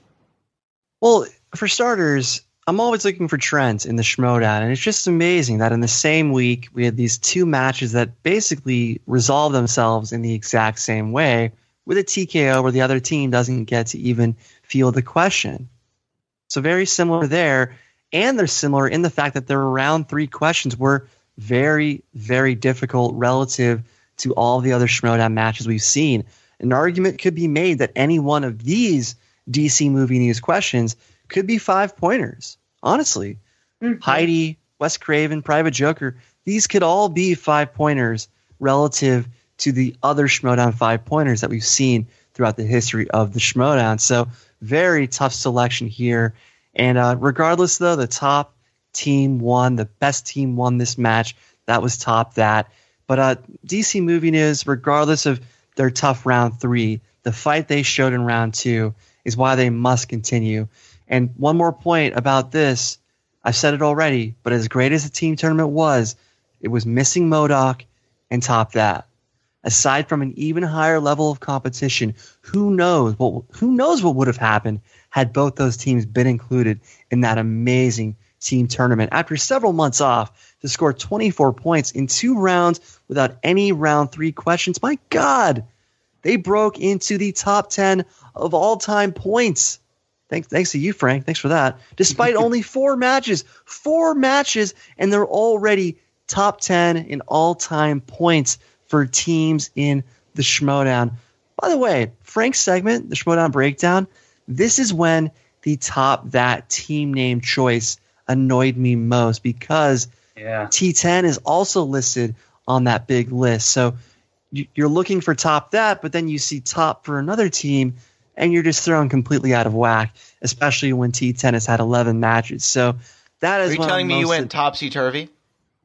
Well, for starters, I'm always looking for trends in the Schmoedown, and it's just amazing that in the same week we had these 2 matches that basically resolve themselves in the exact same way with a TKO where the other team doesn't get to even field the question. So very similar there, and they're similar in the fact that their round 3 questions were very, very difficult relative to all the other Schmoedown matches we've seen. An argument could be made that any one of these DC Movie News questions could be 5-pointers, honestly. Mm-hmm. Heidi, Wes Craven, Private Joker, these could all be 5-pointers relative to the other Schmoedown 5-pointers that we've seen throughout the history of the Schmoedown. So very tough selection here. And regardless, though, the top team won. The best team won this match. That was Top That. But DC Movie News, regardless of their tough round 3, the fight they showed in round 2 is why they must continue. And one more point about this. I've said it already, but as great as the team tournament was, it was missing MODOK and Top That. Aside from an even higher level of competition, who knows what would have happened had both those teams been included in that amazing team tournament. After several months off, to score 24 points in 2 rounds without any round 3 questions, my God, they broke into the top 10 of all-time points. Thanks to you, Frank. Thanks for that. Despite only 4 matches, and they're already top 10 in all-time points for teams in the Schmoedown. By the way, Frank's segment, the Schmoedown Breakdown, this is when the Top That team name choice annoyed me most because T10 is also listed on that big list. So you're looking for Top That, but then you see top for another team, and you're just thrown completely out of whack, especially when T10 has had 11 matches. So that is. Are you telling me you went topsy-turvy?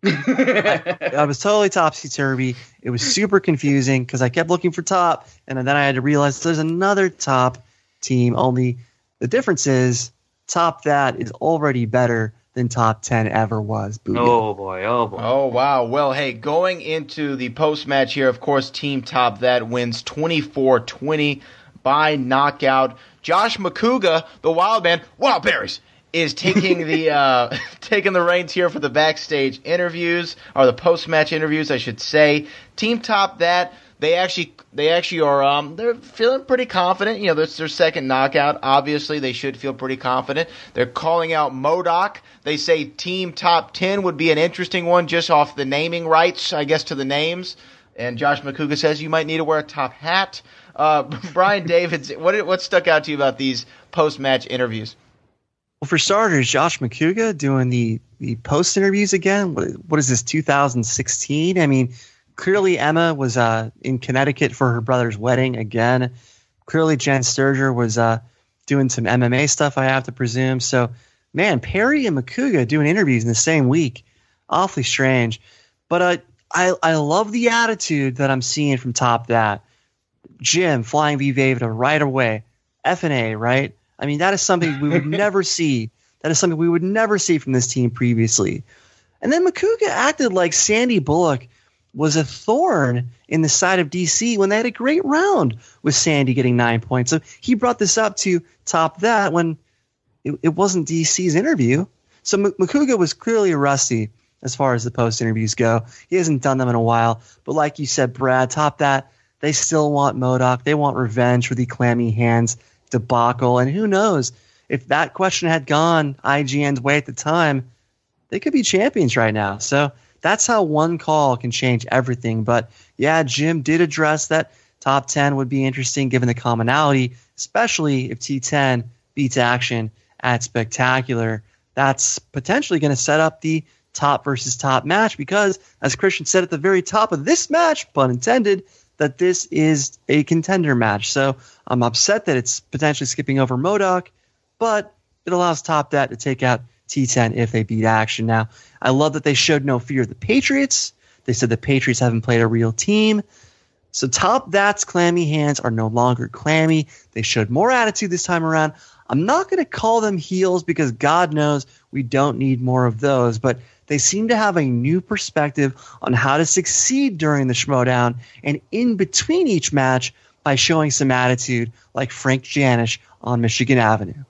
I was totally topsy-turvy. It was super confusing because I kept looking for top, and then I had to realize there's another top team. Only the difference is Top That is already better than Top 10 ever was. Booyah. Oh, boy. Oh, boy. Oh, wow. Well, hey, going into the post-match here, of course, Team Top That wins 24-20 by knockout. Josh Macuga, the Wildberries, is taking the taking the reins here for the backstage interviews, or the post-match interviews, I should say. Team Top That, they actually are they're feeling pretty confident. You know, that's their second knockout. Obviously, they should feel pretty confident. They're calling out MODOK. They say Team Top 10 would be an interesting one just off the naming rights, I guess, to the names. And Josh Macuga says you might need to wear a top hat. Brian Davids, what stuck out to you about these post-match interviews? Well, for starters, Josh Macuga doing the post interviews again. What is this, 2016? I mean, clearly Emma was in Connecticut for her brother's wedding again. Clearly Jen Sturger was doing some MMA stuff, I have to presume. So, man, Perry and Macuga doing interviews in the same week. Awfully strange. But I love the attitude that I'm seeing from Top That. Jim flying Viva right away. F&A, right? I mean, that is something we would never see. That is something we would never see from this team previously. And then Macuga acted like Sandy Bullock was a thorn in the side of DC when they had a great round with Sandy getting 9 points. So he brought this up to Top That when it wasn't DC's interview. So Macuga was clearly rusty as far as the post interviews go. He hasn't done them in a while. But like you said, Brad, Top That, they still want MODOK. They want revenge for the clammy hands debacle. And who knows, if that question had gone IGN's way at the time, they could be champions right now. So that's how one call can change everything. But yeah, Jim did address that Top 10 would be interesting given the commonality, especially if T10 beats Action at Spectacular. That's potentially going to set up the top versus top match because, as Christian said at the very top of this match, pun intended, that this is a contender match. So I'm upset that it's potentially skipping over MODOK, but it allows Top That to take out T10 if they beat Action. Now, I love that they showed no fear of the Patriots. They said the Patriots haven't played a real team. So Top That's clammy hands are no longer clammy. They showed more attitude this time around. I'm not going to call them heels because God knows we don't need more of those, but they seem to have a new perspective on how to succeed during the Schmoedown and in between each match by showing some attitude like Frank Janisch on Michigan Avenue.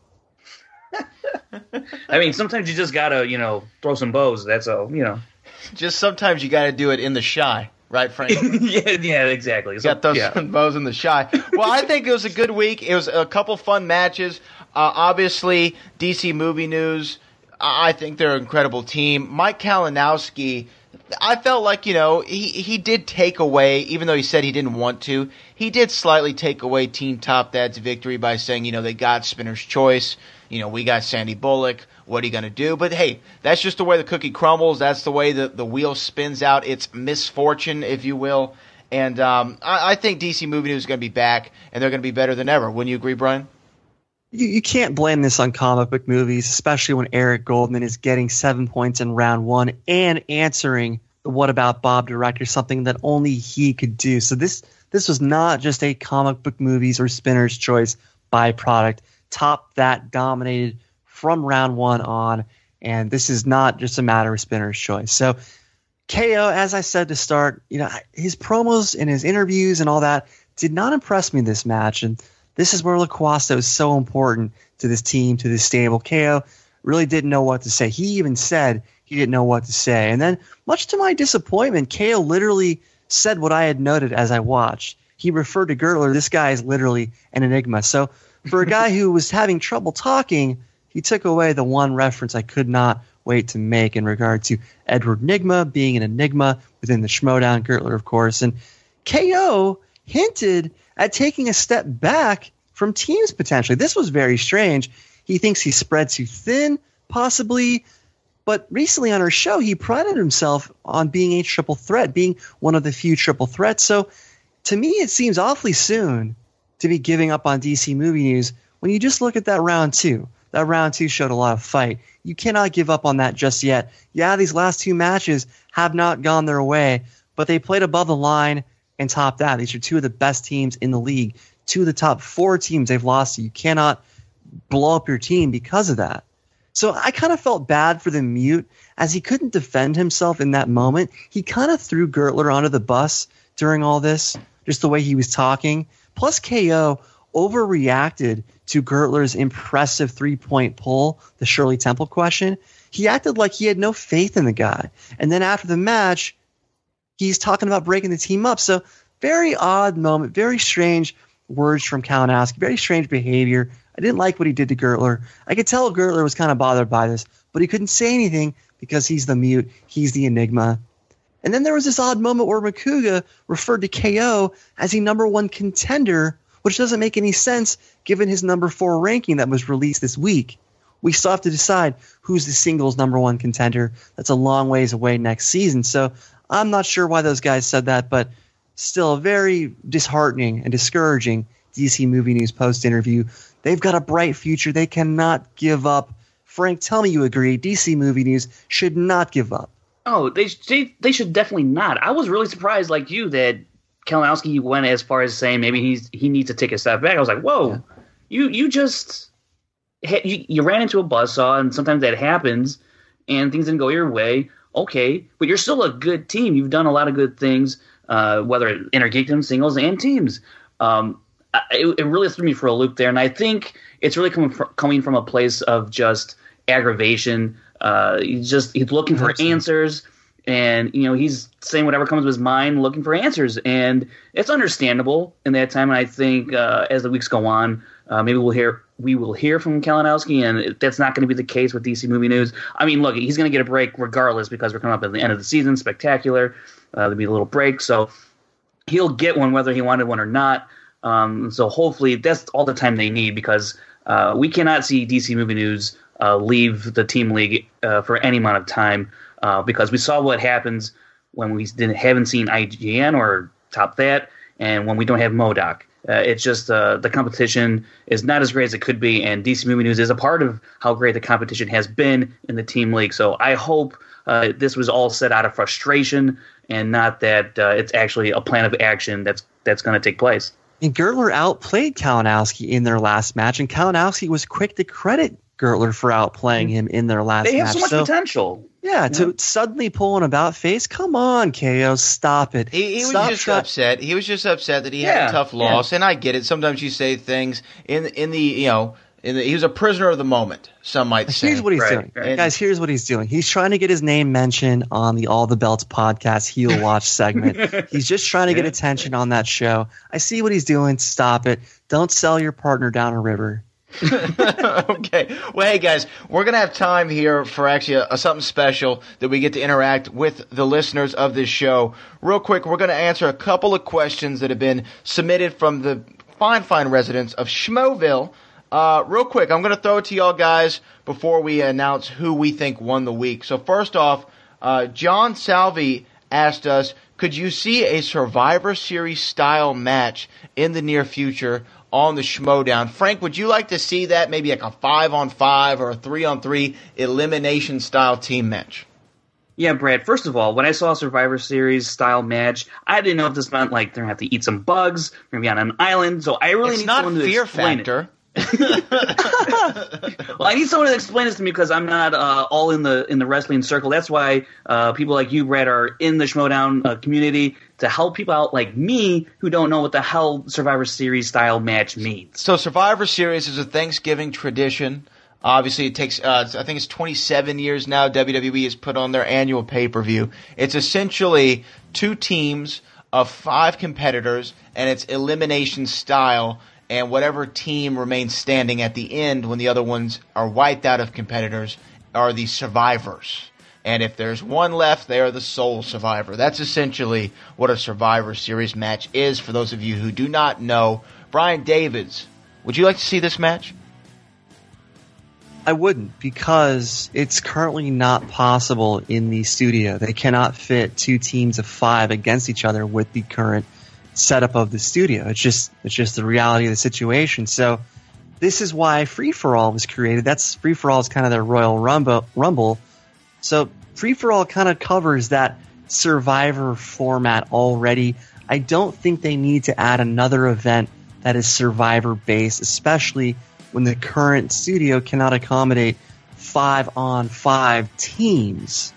I mean, sometimes you just got to, throw some bows. That's all, Just sometimes you got to do it in the shy. Right, Frank? yeah, exactly. So, got those bows in the shy. Well, I think it was a good week. It was a couple fun matches. Obviously, DC Movie News, I think they're an incredible team. Mike Kalinowski, I felt like, he did take away, even though he said he didn't want to, he did slightly take away Team Top That's victory by saying, they got Spinner's Choice. We got Sandy Bullock. What are you going to do? But, hey, that's just the way the cookie crumbles. That's the way the wheel spins out. It's misfortune, if you will. And I think DC Movie News is going to be back, and they're going to be better than ever. Wouldn't you agree, Brian? You can't blame this on comic book movies, especially when Eric Goldman is getting 7 points in round one and answering the What About Bob director, something that only he could do. So this was not just a comic book movies or Spinner's Choice byproduct. Top That dominated from round one on, and this is not just a matter of Spinner's Choice. So KO, as I said to start, his promos and his interviews and all that did not impress me this match, and this is where LaQuasta is so important to this team, to this stable. KO really didn't know what to say. He even said he didn't know what to say. And then, much to my disappointment, KO literally said what I had noted as I watched. He referred to Gertler, this guy is literally an enigma. So for a guy who was having trouble talking, he took away the one reference I could not wait to make in regard to Edward Nygma being an enigma within the Schmoedown, Gertler, of course. And KO hinted at taking a step back from teams potentially. This was very strange. He thinks he's spread too thin, possibly. But recently on our show, he prided himself on being a triple threat, being one of the few triple threats. So to me, it seems awfully soon to be giving up on DC Movie News when you just look at that round two. That round two showed a lot of fight. You cannot give up on that just yet. Yeah, these last two matches have not gone their way, but they played above the line and topped that. These are two of the best teams in the league, two of the top four teams they've lost to. You cannot blow up your team because of that. So I kind of felt bad for the mute as he couldn't defend himself in that moment. He kind of threw Gertler onto the bus during all this, just the way he was talking. Plus KO overreacted to Gertler's impressive 3-point pull, the Shirley Temple question. He acted like he had no faith in the guy. And then after the match, he's talking about breaking the team up. So very odd moment, very strange words from Kalinowski, very strange behavior. I didn't like what he did to Gertler. I could tell Gertler was kind of bothered by this, but he couldn't say anything because he's the mute, he's the enigma. And then there was this odd moment where Macuga referred to KO as a number 1 contender, which doesn't make any sense given his number 4 ranking that was released this week. We still have to decide who's the singles number 1 contender. That's a long ways away next season. So I'm not sure why those guys said that, but still very disheartening and discouraging DC Movie News post-interview. They've got a bright future. They cannot give up. Frank, tell me you agree. DC Movie News should not give up. Oh, they should definitely not. I was really surprised, like you, that Kalinowski went as far as saying maybe he needs to take a step back. I was like, whoa, yeah. you ran into a buzzsaw, and sometimes that happens, and things didn't go your way. Okay, but you're still a good team. You've done a lot of good things, whether intergeekdom, singles, and teams. It really threw me for a loop there, and I think it's really coming from a place of just aggravation. He's looking for answers, and he's saying whatever comes to his mind, looking for answers, and it's understandable in that time. And I think as the weeks go on, maybe we will hear from Kalinowski, and that's not going to be the case with DC Movie News. I mean, look, he's going to get a break regardless because we're coming up at the end of the season, spectacular. There'll be a little break, so he'll get one whether he wanted one or not. So hopefully that's all the time they need because we cannot see DC Movie News leave the team league for any amount of time because we saw what happens when we haven't seen IGN or Top That and when we don't have MODOK. It's just the competition is not as great as it could be, and DC Movie News is a part of how great the competition has been in the team league. So I hope this was all set out of frustration and not that it's actually a plan of action that's going to take place. And Gertler outplayed Kalinowski in their last match, and Kalinowski was quick to credit Gertler for outplaying him in their last match. They have so much potential. Yeah, to suddenly pull an about face, come on, KO, stop it. He was just upset. He was just upset that he had a tough loss, and I get it. Sometimes you say things in the he was a prisoner of the moment, some might say. Here's what he's doing. Right. Guys, here's what he's doing. He's trying to get his name mentioned on the All the Belts podcast Heel Watch segment. He's just trying to get attention on that show. I see what he's doing. Stop it. Don't sell your partner down a river. Okay. Well, hey, guys, we're going to have time here for actually something special that we get to interact with the listeners of this show. Real quick, we're going to answer a couple of questions that have been submitted from the fine residents of Schmoeville. Real quick, I'm going to throw it to y'all guys before we announce who we think won the week. So first off, John Salvi asked us, could you see a Survivor Series style match in the near future on the Schmoedown? Frank, would you like to see that, maybe like a 5-on-5 or a 3-on-3 elimination style team match? Yeah, Brad, first of all, when I saw a Survivor Series style match, I didn't know if this meant like they're going to have to eat some bugs, they're going to be on an island, so I really need someone to explain it. Well, I need someone to explain this to me because I'm not all in the wrestling circle. That's why people like you, Brad, are in the Schmoedown community to help people out like me who don't know what the hell Survivor Series style match means. So Survivor Series is a Thanksgiving tradition. Obviously, it takes, I think it's 27 years now WWE has put on their annual pay-per-view. It's essentially 2 teams of 5 competitors, and it's elimination style. And whatever team remains standing at the end when the other ones are wiped out of competitors are the survivors. And if there's one left, they are the sole survivor. That's essentially what a Survivor Series match is for those of you who do not know. Brian Davids, would you like to see this match? I wouldn't, because it's currently not possible in the studio. They cannot fit 2 teams of 5 against each other with the current setup of the studio. It's just the reality of the situation. So this is why Free For All was created. That's Free For All is kind of their Royal Rumble. So Free For All kind of covers that Survivor format already. I don't think they need to add another event that is Survivor based, especially when the current studio cannot accommodate 5-on-5 teams.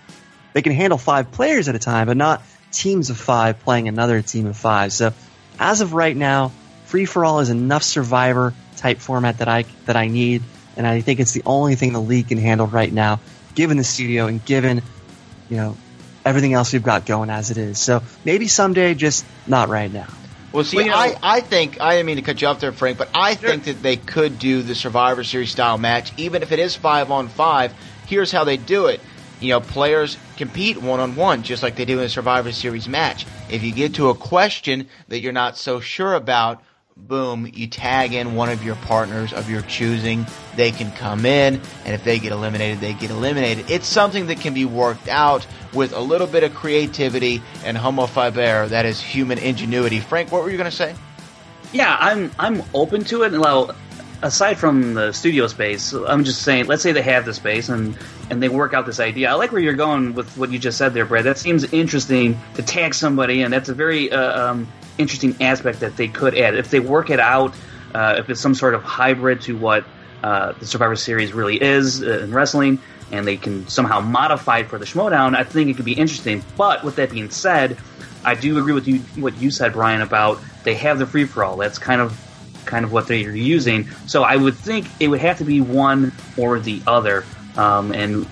They can handle 5 players at a time, but not teams of 5 playing another team of 5. So as of right now, free-for-all is enough Survivor-type format that I need, and I think it's the only thing the league can handle right now, given the studio and given, everything else we've got going as it is. So maybe someday, just not right now. Well, see, I think, I didn't mean to cut you off there, Frank, but I think that they could do the Survivor Series style match, even if it is 5-on-5. Here's how they do it. Players compete one-on-one, just like they do in a Survivor Series match. If you get to a question that you're not so sure about, boom, you tag in one of your partners of your choosing. They can come in, and if they get eliminated, they get eliminated. It's something that can be worked out with a little bit of creativity and homo faber, that is human ingenuity. Frank, what were you going to say? Yeah, I'm open to it. Well, aside from the studio space, I'm just saying, let's say they have the space and they work out this idea. I like where you're going with what you just said there, Brad. That seems interesting to tag somebody, and that's a very interesting aspect that they could add. If they work it out, if it's some sort of hybrid to what the Survivor Series really is in wrestling, and they can somehow modify it for the Schmoedown, I think it could be interesting. But with that being said, I do agree with what you said, Brian, about they have the free-for-all. That's kind of what they're using. So I would think it would have to be one or the other. So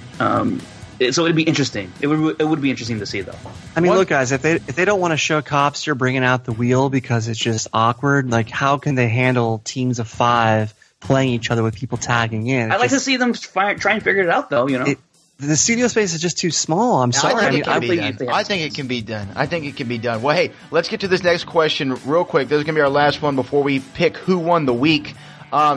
it'd be interesting. It would be interesting to see, though. I mean, look, guys, if they don't want to show cops, you're bringing out the wheel because it's just awkward. Like, how can they handle teams of 5 playing each other with people tagging in? I'd like to see them try and figure it out, though. The studio space is just too small. I'm sorry. I think it can be done. Well, hey, let's get to this next question real quick. This is going to be our last one before we pick who won the week.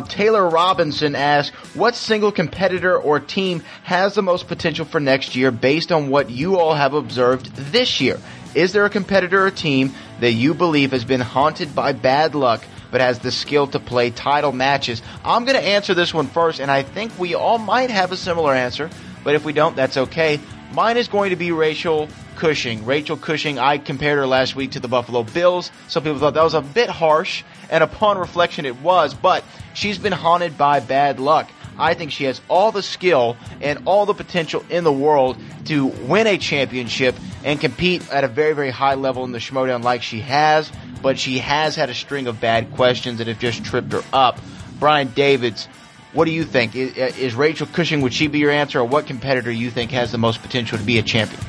Taylor Robinson asks, what single competitor or team has the most potential for next year based on what you all have observed this year? Is there a competitor or team that you believe has been haunted by bad luck but has the skill to play title matches? I'm going to answer this one first, and I think we all might have a similar answer, but if we don't, that's okay. Mine is going to be Rachel Cushing. Rachel Cushing, I compared her last week to the Buffalo Bills. Some people thought that was a bit harsh, and upon reflection it was, but she's been haunted by bad luck. I think she has all the skill and all the potential in the world to win a championship and compete at a very, very high level in the Schmoedown like she has, but she has had a string of bad questions that have just tripped her up. Brian Davids, what do you think? Is Rachel Cushing, would she be your answer, or what competitor you think has the most potential to be a champion?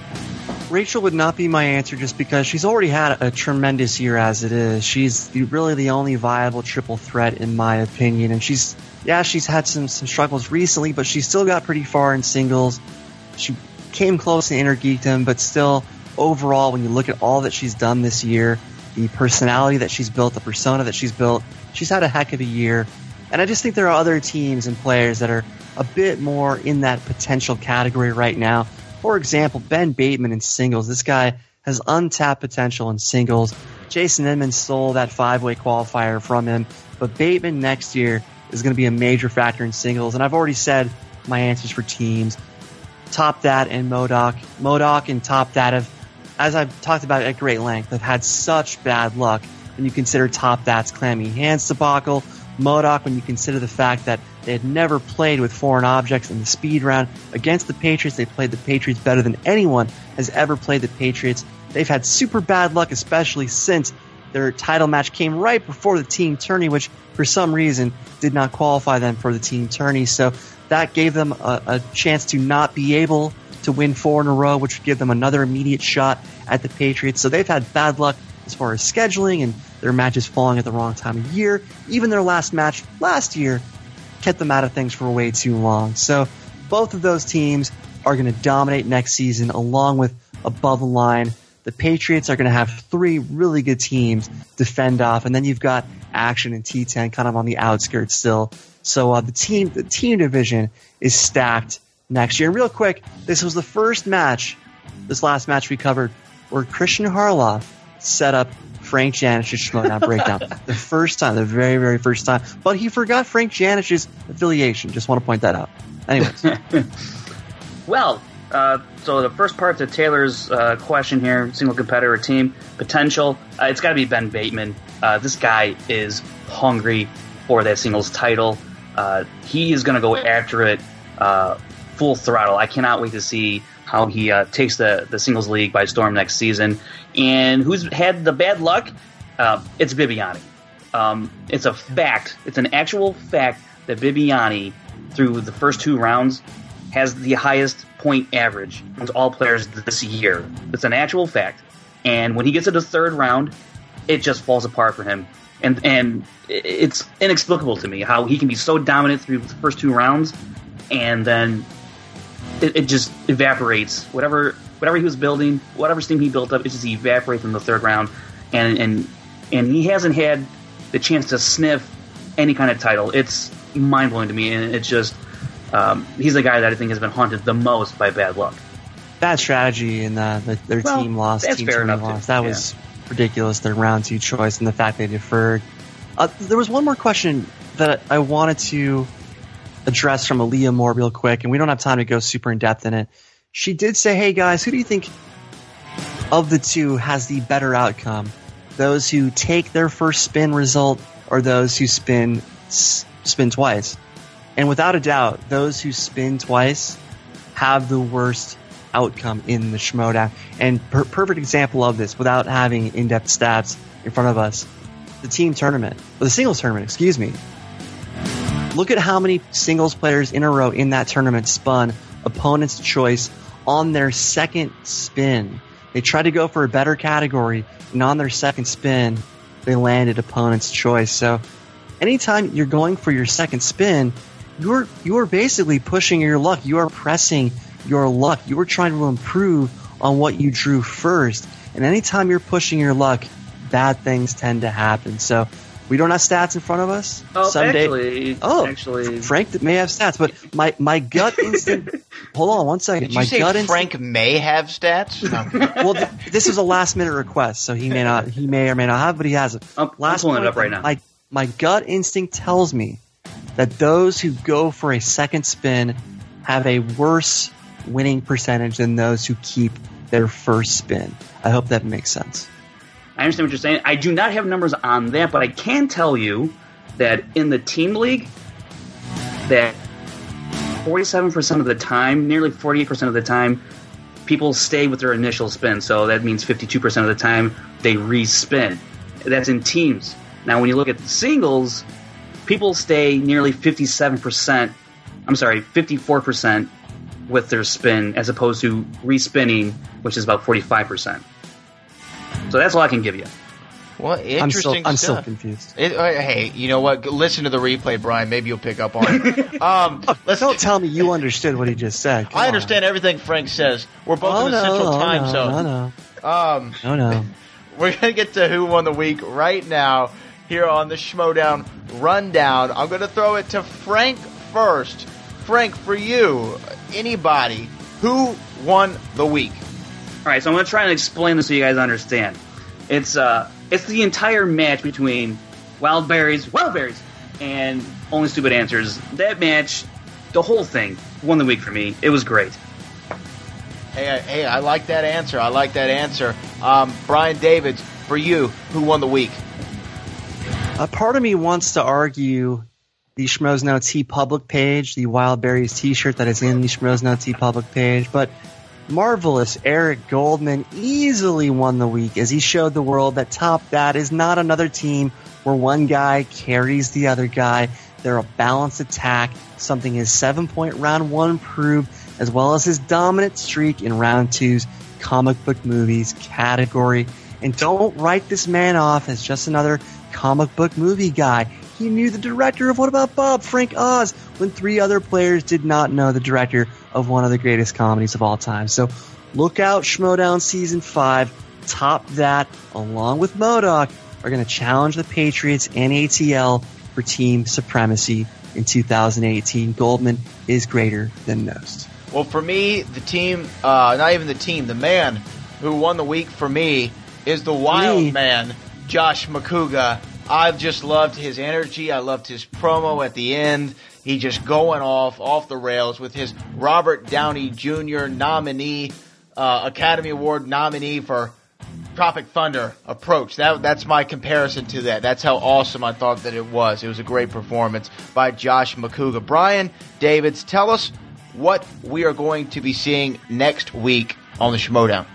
Rachel would not be my answer just because she's already had a tremendous year as it is. She's really the only viable triple threat in my opinion, and she's had some struggles recently, but she still got pretty far in singles. She came close in Intergeekdom, but still, overall, when you look at all that she's done this year, the personality that she's built, the persona that she's built, she's had a heck of a year. And I just think there are other teams and players that are a bit more in that potential category right now. For example, Ben Bateman in singles. This guy has untapped potential in singles. Jason Edmonds stole that 5-way qualifier from him. But Bateman next year is going to be a major factor in singles. And I've already said my answers for teams. Top That and Modoc. Modoc and Top That have, as I've talked about at great length, have had such bad luck when you consider Top That's clammy hands debacle. Modoc, when you consider the fact that they had never played with foreign objects in the speed round against the Patriots. They played the Patriots better than anyone has ever played the Patriots. They've had super bad luck, especially since their title match came right before the team tourney, which for some reason did not qualify them for the team tourney. So that gave them a chance to not be able to win 4 in a row, which would give them another immediate shot at the Patriots. So they've had bad luck as far as scheduling and their matches falling at the wrong time of year. Even their last match last year kept them out of things for way too long. So both of those teams are going to dominate next season along with above the line. The Patriots are going to have 3 really good teams to fend off, and then you've got Action and T10 kind of on the outskirts still. So the team division is stacked next year. And real quick, this was the first match, this last match we covered, where Christian Harloff set up Frank Janisch's Schmoedown breakdown. The first time, the very, very first time. But he forgot Frank Janisch's affiliation. Just want to point that out. Anyways. Well, so the first part to Taylor's question here, single competitor team, potential, it's got to be Ben Bateman. This guy is hungry for that singles title. he is going to go after it full throttle. I cannot wait to see how he takes the singles league by storm next season. And who's had the bad luck? It's Bibiani. It's a fact. It's an actual fact that Bibiani, through the first 2 rounds, has the highest point average amongst all players this year. It's an actual fact. And when he gets to the 3rd round, it just falls apart for him. And it's inexplicable to me how he can be so dominant through the first 2 rounds, and then it just evaporates. Whatever he was building, whatever steam he built up, it just evaporates in the 3rd round. And he hasn't had the chance to sniff any kind of title. It's mind-blowing to me, and it's just he's the guy that I think has been haunted the most by bad luck. Bad strategy, and their team lost. That's team fair enough. Lost. That was ridiculous, their round 2 choice, and the fact they deferred. There was one more question that I wanted to address from Aaliyah Moore real quick, and we don't have time to go super in-depth in it. She did say, hey guys, who do you think of the 2 has the better outcome? Those who take their first spin result, or those who spin twice? And without a doubt, those who spin twice have the worst outcome in the Schmoedown. And perfect example of this, without having in-depth stats in front of us, the singles tournament, excuse me. Look at how many singles players in a row in that tournament spun opponent's choice on their second spin. They tried to go for a better category, and on their second spin, they landed opponent's choice. So anytime you're going for your second spin, you are basically pushing your luck. You are pressing your luck. You are trying to improve on what you drew first. And anytime you're pushing your luck, bad things tend to happen. So we don't have stats in front of us. Actually, Frank may have stats, but my gut instinct. Hold on one second. Did you say Frank may have stats? No. Well, this is a last minute request, so he may or may not have, but he has it. I'm pulling it up right now. My gut instinct tells me that those who go for a second spin have a worse winning percentage than those who keep their first spin. I hope that makes sense. I understand what you're saying. I do not have numbers on that, but I can tell you that in the team league, that 47% of the time, nearly 48% of the time, people stay with their initial spin. So that means 52% of the time they respin. That's in teams. Now, when you look at the singles, people stay nearly 54% with their spin, as opposed to respinning, which is about 45%. So that's all I can give you. Well, interesting I'm stuff. still confused. Hey, you know what? Listen to the replay, Brian. Maybe you'll pick up on it. Don't tell me you understood what he just said. I understand everything Frank says. We're both in the Central Time Zone. No. We're going to get to Who Won the Week right now here on the Schmoedown Rundown. I'm going to throw it to Frank first. Frank, for you, anybody, who won the week? All right, so I'm going to try and explain this so you guys understand. It's the entire match between Wildberries, and Only Stupid Answers. That match, the whole thing, won the week for me. It was great. Hey, I like that answer. Brian Davids, for you, who won the week? A part of me wants to argue the Schmoes Now T public page, the Wildberries t-shirt that is in the Schmoes Now T public page, but marvelous Eric Goldman easily won the week as he showed the world that Top That is not another team where one guy carries the other guy. They're a balanced attack, something his 7-point round 1 proved, as well as his dominant streak in round 2's comic book movies category. And don't write this man off as just another comic book movie guy. He knew the director of What About Bob, Frank Oz, when 3 other players did not know the director of one of the greatest comedies of all time. So look out, Schmoedown Season 5. Top That, along with MODOK, are going to challenge the Patriots and ATL for team supremacy in 2018. Goldman is greater than most. Well, for me, the team, not even the team, the man who won the week for me is the wild man, Josh Macuga. I've just loved his energy. I loved his promo at the end. He just going off the rails with his Robert Downey Jr. nominee, Academy Award nominee for Tropic Thunder approach. That's my comparison to that. That's how awesome I thought that it was. It was a great performance by Josh Macuga. Bryan Davids, tell us what we are going to be seeing next week on the Schmoedown.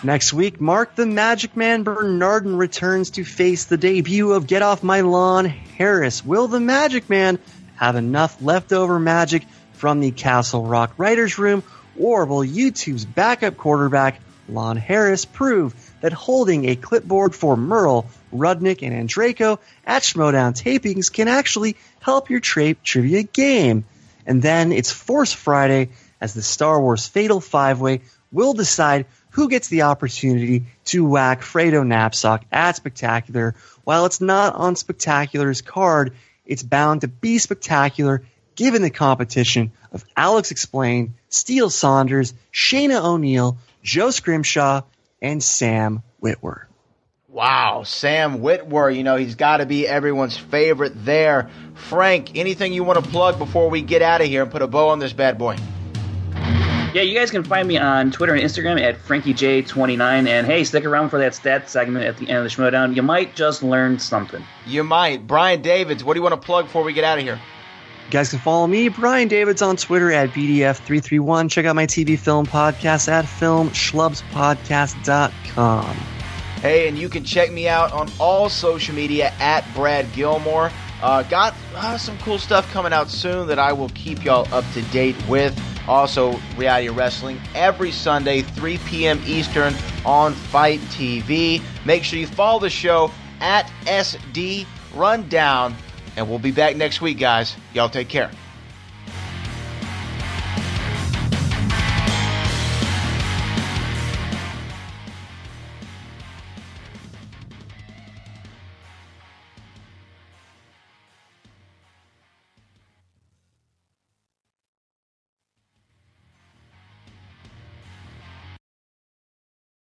Next week, Mark the Magic Man Bernardin returns to face the debut of Get Off My Lawn Harris. Will the Magic Man have enough leftover magic from the Castle Rock Writers Room, or will YouTube's backup quarterback Lon Harris prove that holding a clipboard for Merle, Rudnick, and Andraco at Schmoedown tapings can actually help your trivia game? And then it's Force Friday, as the Star Wars Fatal Five-Way will decide who gets the opportunity to whack Fredo Knapsack at Spectacular. While it's not on Spectacular's card, it's bound to be spectacular given the competition of Alex Explain, Steele Saunders, Shayna O'Neill, Joe Scrimshaw, and Sam Witwer. Wow, Sam Witwer, he's got to be everyone's favorite there. Frank, anything you want to plug before we get out of here and put a bow on this bad boy? Yeah, you guys can find me on Twitter and Instagram at FrankieJ29. And hey, stick around for that stat segment at the end of the Schmoedown. You might just learn something. You might. Bryan Davids, what do you want to plug before we get out of here? You guys can follow me, Bryan Davids, on Twitter at BDF331. Check out my TV film podcast at FilmSchlubspodcast.com. Hey, and you can check me out on all social media at Brad Gilmore. Got some cool stuff coming out soon that I will keep y'all up to date with. Also, reality wrestling every Sunday, 3 p.m. Eastern on Fight TV. Make sure you follow the show at SD Rundown. And we'll be back next week, guys. Y'all take care.